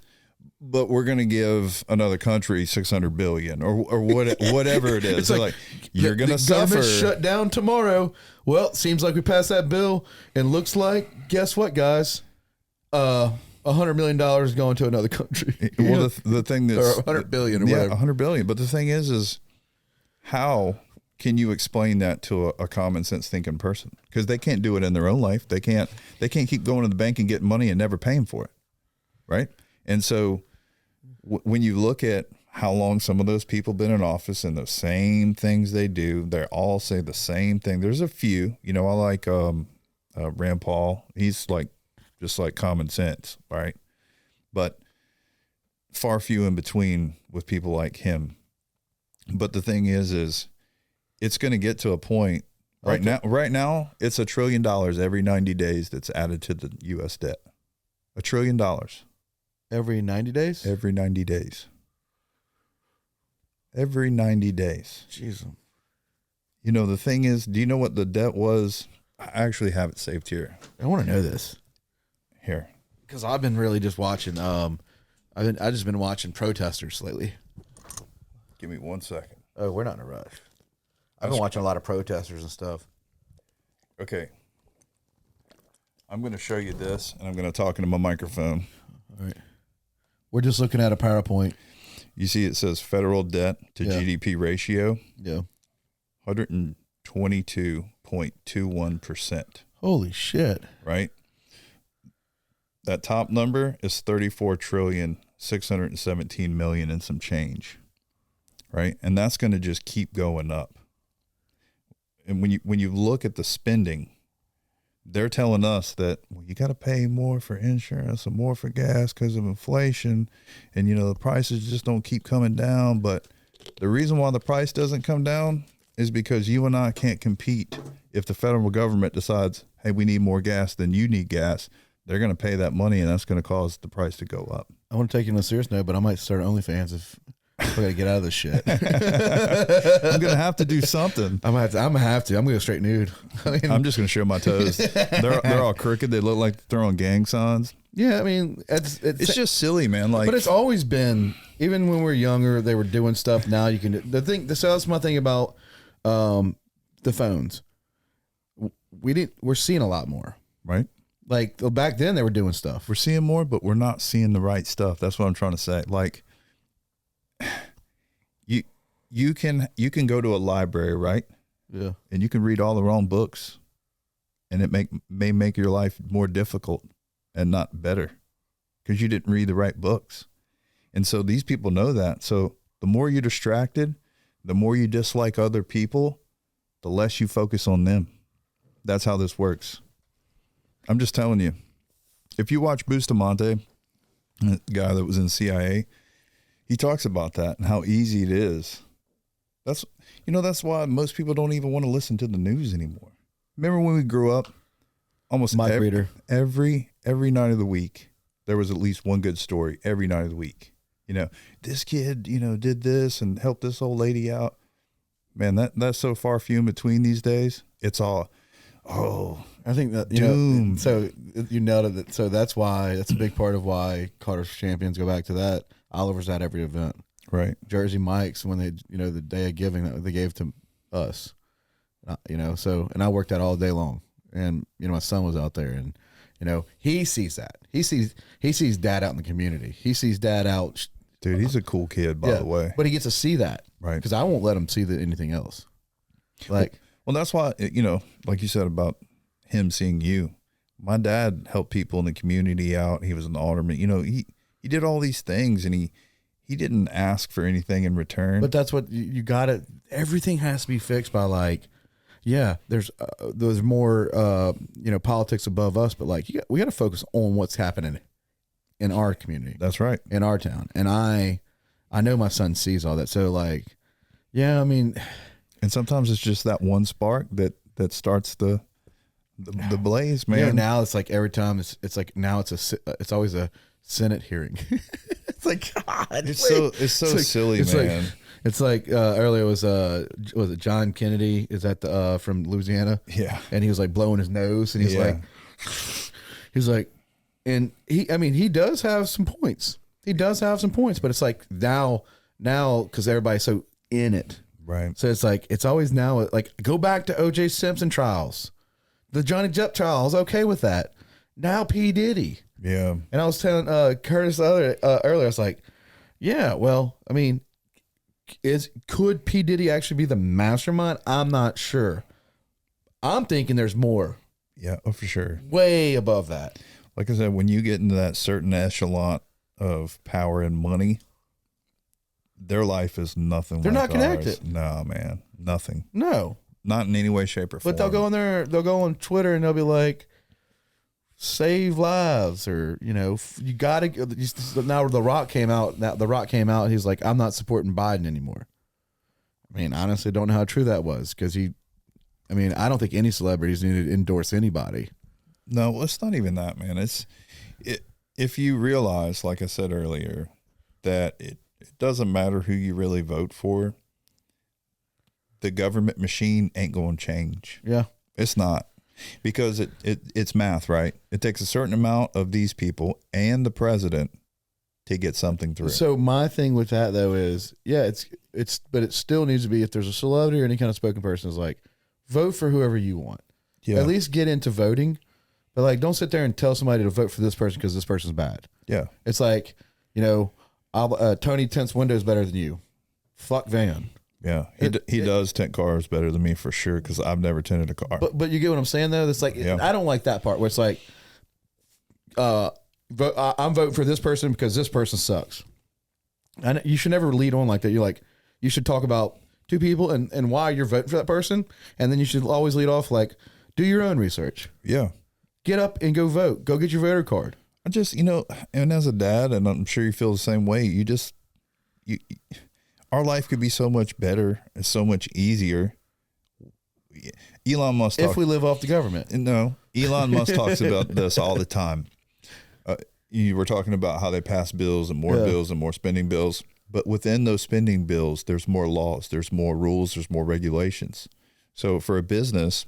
but we're going to give another country $600 billion or whatever it is. It's like you're going to suffer. Government shut down tomorrow. Well, it seems like we passed that bill, and looks like, guess what, guys? $100 million going to another country. Well, the thing that's or $100 billion or whatever. $100 billion. But the thing is how can you explain that to a common sense thinking person? Because they can't do it in their own life. They can't keep going to the bank and getting money and never paying for it, right? And so when you look at how long some of those people been in office and the same things they do, they all say the same thing. There's a few, I like Rand Paul. He's like just like common sense, right? But far few in between with people like him. But the thing is it's going to get to a point right now, it's $1 trillion every 90 days that's added to the U.S. debt. $1 trillion. Every 90 days? Every 90 days. Every 90 days. Jeez. The thing is, do you know what the debt was? I actually have it saved here. I want to know this. Here. Because I've been really just watching, I've just been watching protesters lately. Give me 1 second. Oh, we're not in a rush. I've been watching a lot of protesters and stuff. Okay. I'm going to show you this, and I'm going to talk into my microphone. All right. We're just looking at a PowerPoint. You see it says federal debt to GDP ratio. Yeah. 122.21%. Holy shit. Right? That top number is 34,617,000,000 and some change. Right? And that's going to just keep going up. And when you look at the spending, they're telling us that, well, you got to pay more for insurance and more for gas because of inflation. And, the prices just don't keep coming down. But the reason why the price doesn't come down is because you and I can't compete. If the federal government decides, hey, we need more gas than you need gas, they're going to pay that money, and that's going to cause the price to go up. I want to take you on a serious note, but I might start OnlyFans if I got to get out of this shit. I'm going to have to do something. I'm going to have to. I'm going to go straight nude. I'm just going to show my toes. They're all crooked. They look like they're on gang signs. Yeah, I mean, it's just silly, man. Like, but it's always been, even when we were younger, they were doing stuff. Now you can do so that's my thing about the phones. We're seeing a lot more, right? Like back then they were doing stuff. We're seeing more, but we're not seeing the right stuff. That's what I'm trying to say. Like, you can go to a library, right? Yeah. And you can read all the wrong books, and it may make your life more difficult and not better because you didn't read the right books. And so these people know that. So the more you're distracted, the more you dislike other people, the less you focus on them. That's how this works. I'm just telling you. If you watch Bustamante, the guy that was in CIA, he talks about that and how easy it is. That's why most people don't even want to listen to the news anymore. Remember when we grew up, almost every night of the week, there was at least one good story every night of the week. This kid, did this and helped this old lady out. Man, that's so far few in between these days. It's all, I think that doom. So you nailed it. So that's a big part of why Carter's Champions go back to that. Oliver's at every event, right? Jersey Mike's when they, the day of giving that they gave to us, So and I worked out all day long, and my son was out there, and he sees that. He sees dad out in the community. He sees dad out. Dude, he's a cool kid, by the way. But he gets to see that, right? Because I won't let him see anything else. Well, that's why, like you said about him seeing you. My dad helped people in the community out. He was an alderman. He did all these things, and he didn't ask for anything in return. But that's what you got to. Everything has to be fixed by there's more politics above us, but we got to focus on what's happening in our community. That's right. In our town. And I know my son sees all that. So and sometimes it's just that one spark that starts the blaze, man. Now it's like every time it's like now it's always a Senate hearing. It's like, God, it's so silly, man. It's like earlier was it John Kennedy? Is that the from Louisiana? Yeah. And he was like blowing his nose, and he's like, and he does have some points. He does have some points, but it's like now because everybody's so in it, right? So it's like it's always now like go back to O.J. Simpson trials, the Johnny Depp trial. I was okay with that. Now P. Diddy. Yeah. And I was telling Curtis earlier, I was like, yeah, well, could P. Diddy actually be the mastermind? I'm not sure. I'm thinking there's more. Yeah, for sure. Way above that. Like I said, when you get into that certain echelon of power and money, their life is nothing. They're like not connected. Ours. No, man, nothing. No, not in any way, shape, or form. But they'll go in there. They'll go on Twitter and they'll be like, "Save lives," or you got to. Now The Rock came out. And he's like, "I'm not supporting Biden anymore." Honestly, don't know how true that was because I don't think any celebrities need to endorse anybody. No, it's not even that, man. If you realize, like I said earlier, that it doesn't matter who you really vote for, the government machine ain't going to change. Yeah. It's not. Because it's math, right? It takes a certain amount of these people and the president to get something through. So my thing with that though is, but it still needs to be, if there's a celebrity or any kind of spoken person, is like, vote for whoever you want. Yeah. At least get into voting, but don't sit there and tell somebody to vote for this person because this person's bad. Yeah. It's like, Tony tints windows better than you. Fuck Van. Yeah, he does tint cars better than me for sure because I've never tinted a car. But you get what I'm saying though. It's like I don't like that part where it's like, I'm voting for this person because this person sucks. And you should never lead on like that. You should talk about two people and why you're voting for that person, and then you should always lead off like, do your own research. Yeah, get up and go vote. Go get your voter card. I just and as a dad, and I'm sure you feel the same way. Our life could be so much better and so much easier. Elon Musk if we live off the government. No, Elon Musk talks about this all the time. You were talking about how they pass bills and more spending bills. But within those spending bills, there's more laws, there's more rules, there's more regulations. So for a business,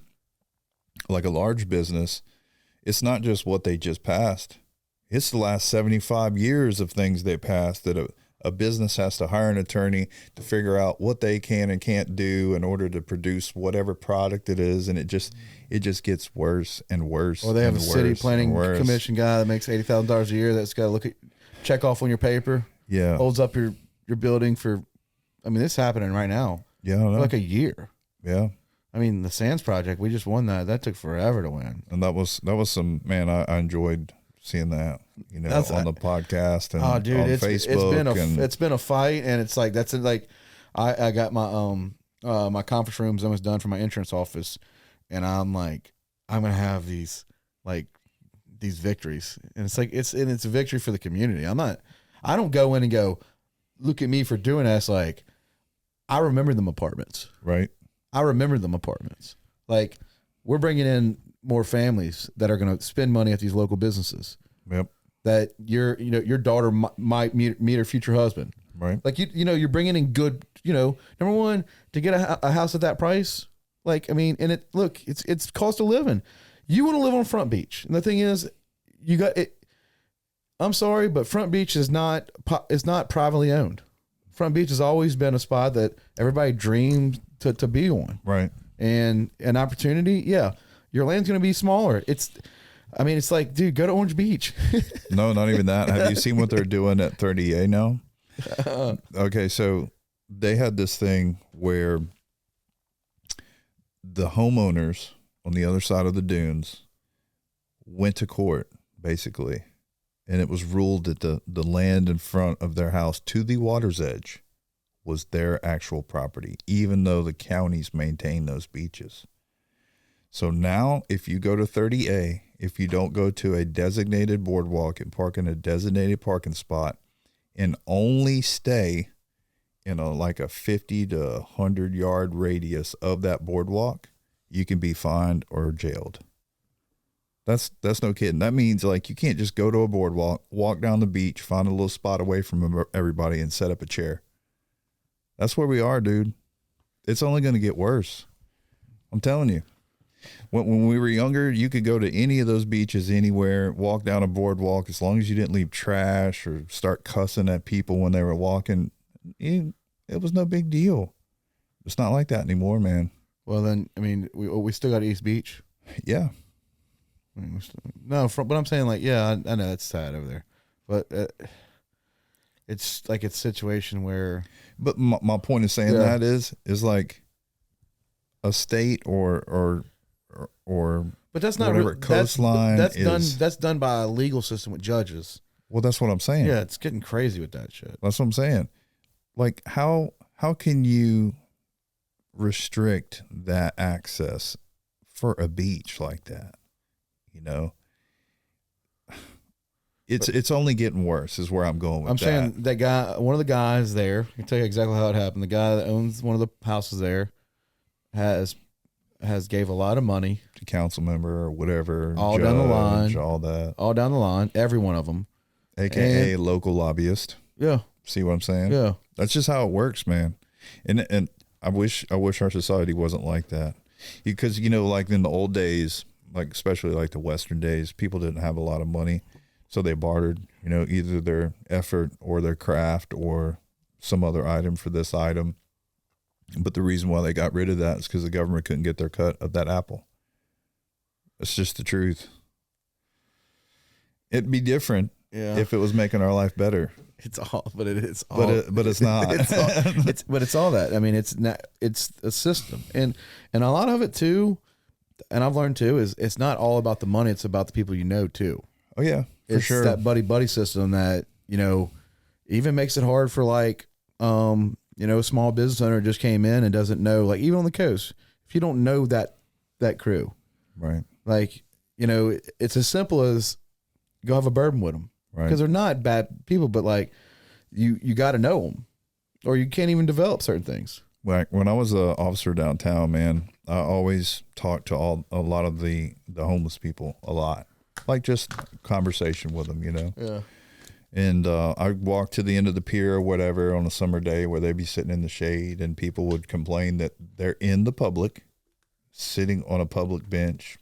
like a large business, it's not just what they just passed. It's the last 75 years of things they passed that a business has to hire an attorney to figure out what they can and can't do in order to produce whatever product it is. And it just gets worse and worse. Or they have a city planning commission guy that makes $80,000 a year that's got to check off on your paper. Yeah. Holds up your building for, this is happening right now. Yeah. I know. Like a year. Yeah. The Sands project, we just won that. That took forever to win. And that was some, man, I enjoyed seeing that. you know, on the podcast and oh, dude, on Facebook. It's been a fight, and it's like that's like I got my my conference rooms almost done for my insurance office, and I'm like I'm gonna have these victories, and it's like it's a victory for the community. I don't go in and go, look at me for doing that. It's like I remember them apartments, right? I remember them apartments. Like we're bringing in more families that are going to spend money at these local businesses. Yep. That your daughter might meet her future husband. Right. Like you're bringing in good. Number one, to get a house at that price. Like I mean, and it's cost of living. You want to live on Front Beach, and the thing is, you got it. I'm sorry, but Front Beach is not privately owned. Front Beach has always been a spot that everybody dreams to be on. Right. And an opportunity, yeah. Your land's going to be smaller. It's like, dude, go to Orange Beach. No, not even that. Have you seen what they're doing at 30A now? Okay, so they had this thing where the homeowners on the other side of the dunes went to court, basically, and it was ruled that the land in front of their house to the water's edge was their actual property, even though the counties maintain those beaches. So now if you go to 30A, if you don't go to a designated boardwalk and park in a designated parking spot and only stay in like a 50 to 100 yard radius of that boardwalk, you can be fined or jailed. That's no kidding. That means like you can't just go to a boardwalk, walk down the beach, find a little spot away from everybody and set up a chair. That's where we are, dude. It's only going to get worse. I'm telling you. When we were younger, you could go to any of those beaches anywhere, walk down a boardwalk, as long as you didn't leave trash or start cussing at people when they were walking. It was no big deal. It's not like that anymore, man. Well, then, I mean, we still got East Beach. Yeah. No, but I'm saying, like, yeah, I know it's sad over there, but it's like it's a situation where. But my point of saying that is like a state or but that's not whatever coastline that's done by a legal system with judges. Well, that's what I'm saying. Yeah, it's getting crazy with that shit. That's what I'm saying. Like how can you restrict that access for a beach like that? It's only getting worse is where I'm going with that. I'm saying that guy, one of the guys there, I can tell you exactly how it happened. The guy that owns one of the houses there has gave a lot of money to council member or whatever, all judge, down the line, all down the line, every one of them, aka local lobbyist. Yeah, see what I'm saying? Yeah, that's just how it works, man. And I wish our society wasn't like that, because like in the old days, like especially like the Western days, people didn't have a lot of money, so they bartered, either their effort or their craft or some other item for this item. But the reason why they got rid of that is because the government couldn't get their cut of that apple. That's just the truth. It'd be different if it was making our life better. It's all, but it's all, but it's not. It's all that. I mean, it's not. It's a system, and a lot of it too. And I've learned too is it's not all about the money. It's about the people too. Oh yeah, it's sure. That buddy system that even makes it hard for like a small business owner just came in and doesn't know, like even on the coast, if you don't know that crew, right? Like, it's as simple as go have a bourbon with them, right? Because they're not bad people, but like you got to know them, or you can't even develop certain things. Like when I was an officer downtown, man, I always talked to a lot of the homeless people a lot, like just conversation with them, Yeah. And I walked to the end of the pier or whatever on a summer day where they'd be sitting in the shade, and people would complain that they're in the public, sitting on a public bench.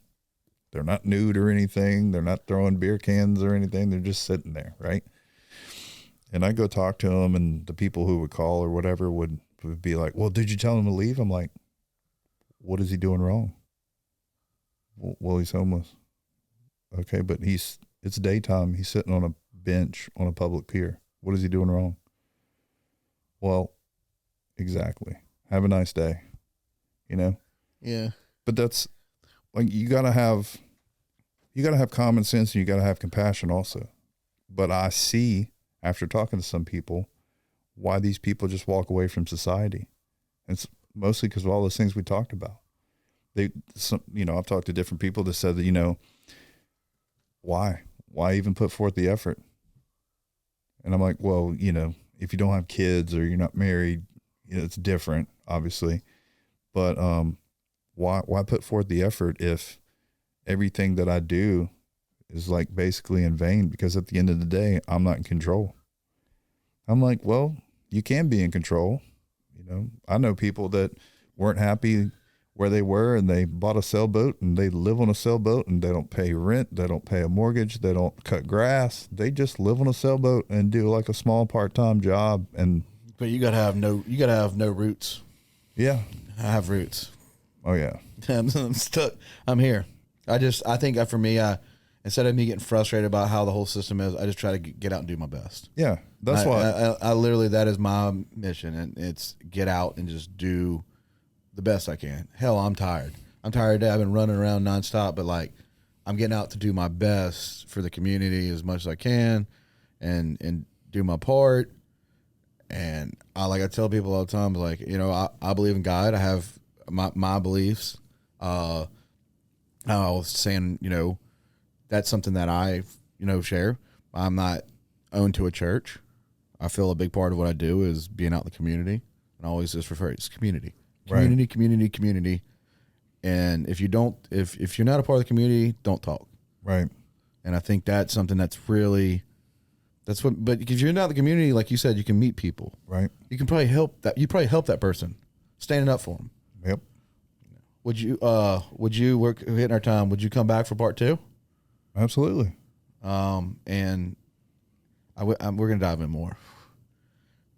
They're not nude or anything. They're not throwing beer cans or anything. They're just sitting there, right? And I go talk to them, and the people who would call or whatever would be like, well, did you tell him to leave? I'm like, what is he doing wrong? Well, he's homeless. Okay, but it's daytime. He's sitting on a bench on a public pier. What is he doing wrong? Well, exactly. Have a nice day. Yeah. But that's like you gotta have common sense, and you gotta have compassion also. But I see, after talking to some people, why these people just walk away from society. It's mostly because of all those things we talked about. I've talked to different people that said that, why even put forth the effort? And I'm like, well, if you don't have kids or you're not married, it's different, obviously. But why put forth the effort if everything that I do is like basically in vain? Because at the end of the day, I'm not in control. I'm like, well, you can be in control. I know people that weren't happy where they were and they bought a sailboat and they live on a sailboat and they don't pay rent. They don't pay a mortgage. They don't cut grass. They just live on a sailboat and do like a small part-time job. But you gotta have no roots. Yeah. I have roots. Oh yeah. I'm stuck. I'm here. I think for me, instead of me getting frustrated about how the whole system is, I just try to get out and do my best. Yeah. That's why I literally, that is my mission, and it's get out and just do the best I can. Hell, I'm tired. I'm tired today. I've been running around nonstop, but like I'm getting out to do my best for the community as much as I can and do my part. And I tell people all the time, like, I believe in God. I have my beliefs. I was saying, that's something that I, share. I'm not owned to a church. I feel a big part of what I do is being out in the community. And I always just refer it's community. Community, right. Community. And if you're not a part of the community, don't talk. Right. And I think that's something but if you're not in the community, like you said, you can meet people. Right. You can probably help that person standing up for them. Yep. Would you work hitting our time? Would you come back for part 2? Absolutely. And we're going to dive in more,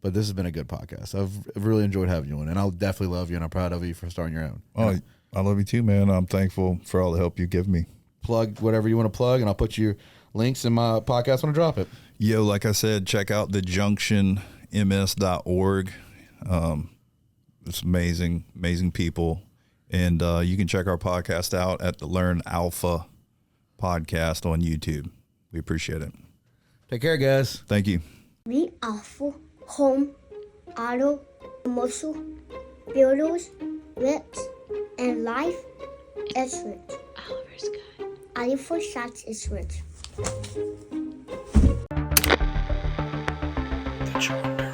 but this has been a good podcast. I've really enjoyed having you on, and I'll definitely love you, and I'm proud of you for starting your own. Oh, I love you too, man. I'm thankful for all the help you give me. Plug whatever you want to plug, and I'll put your links in my podcast when I drop it. Yo, like I said, check out thejunctionms.org. It's amazing people. And you can check our podcast out at the Learn Alpha podcast on YouTube. We appreciate it. Take care, guys. Thank you. We offer home, auto, commercial, builders, reps, and life insurance. Oliver's good. Audio for shots is rich. The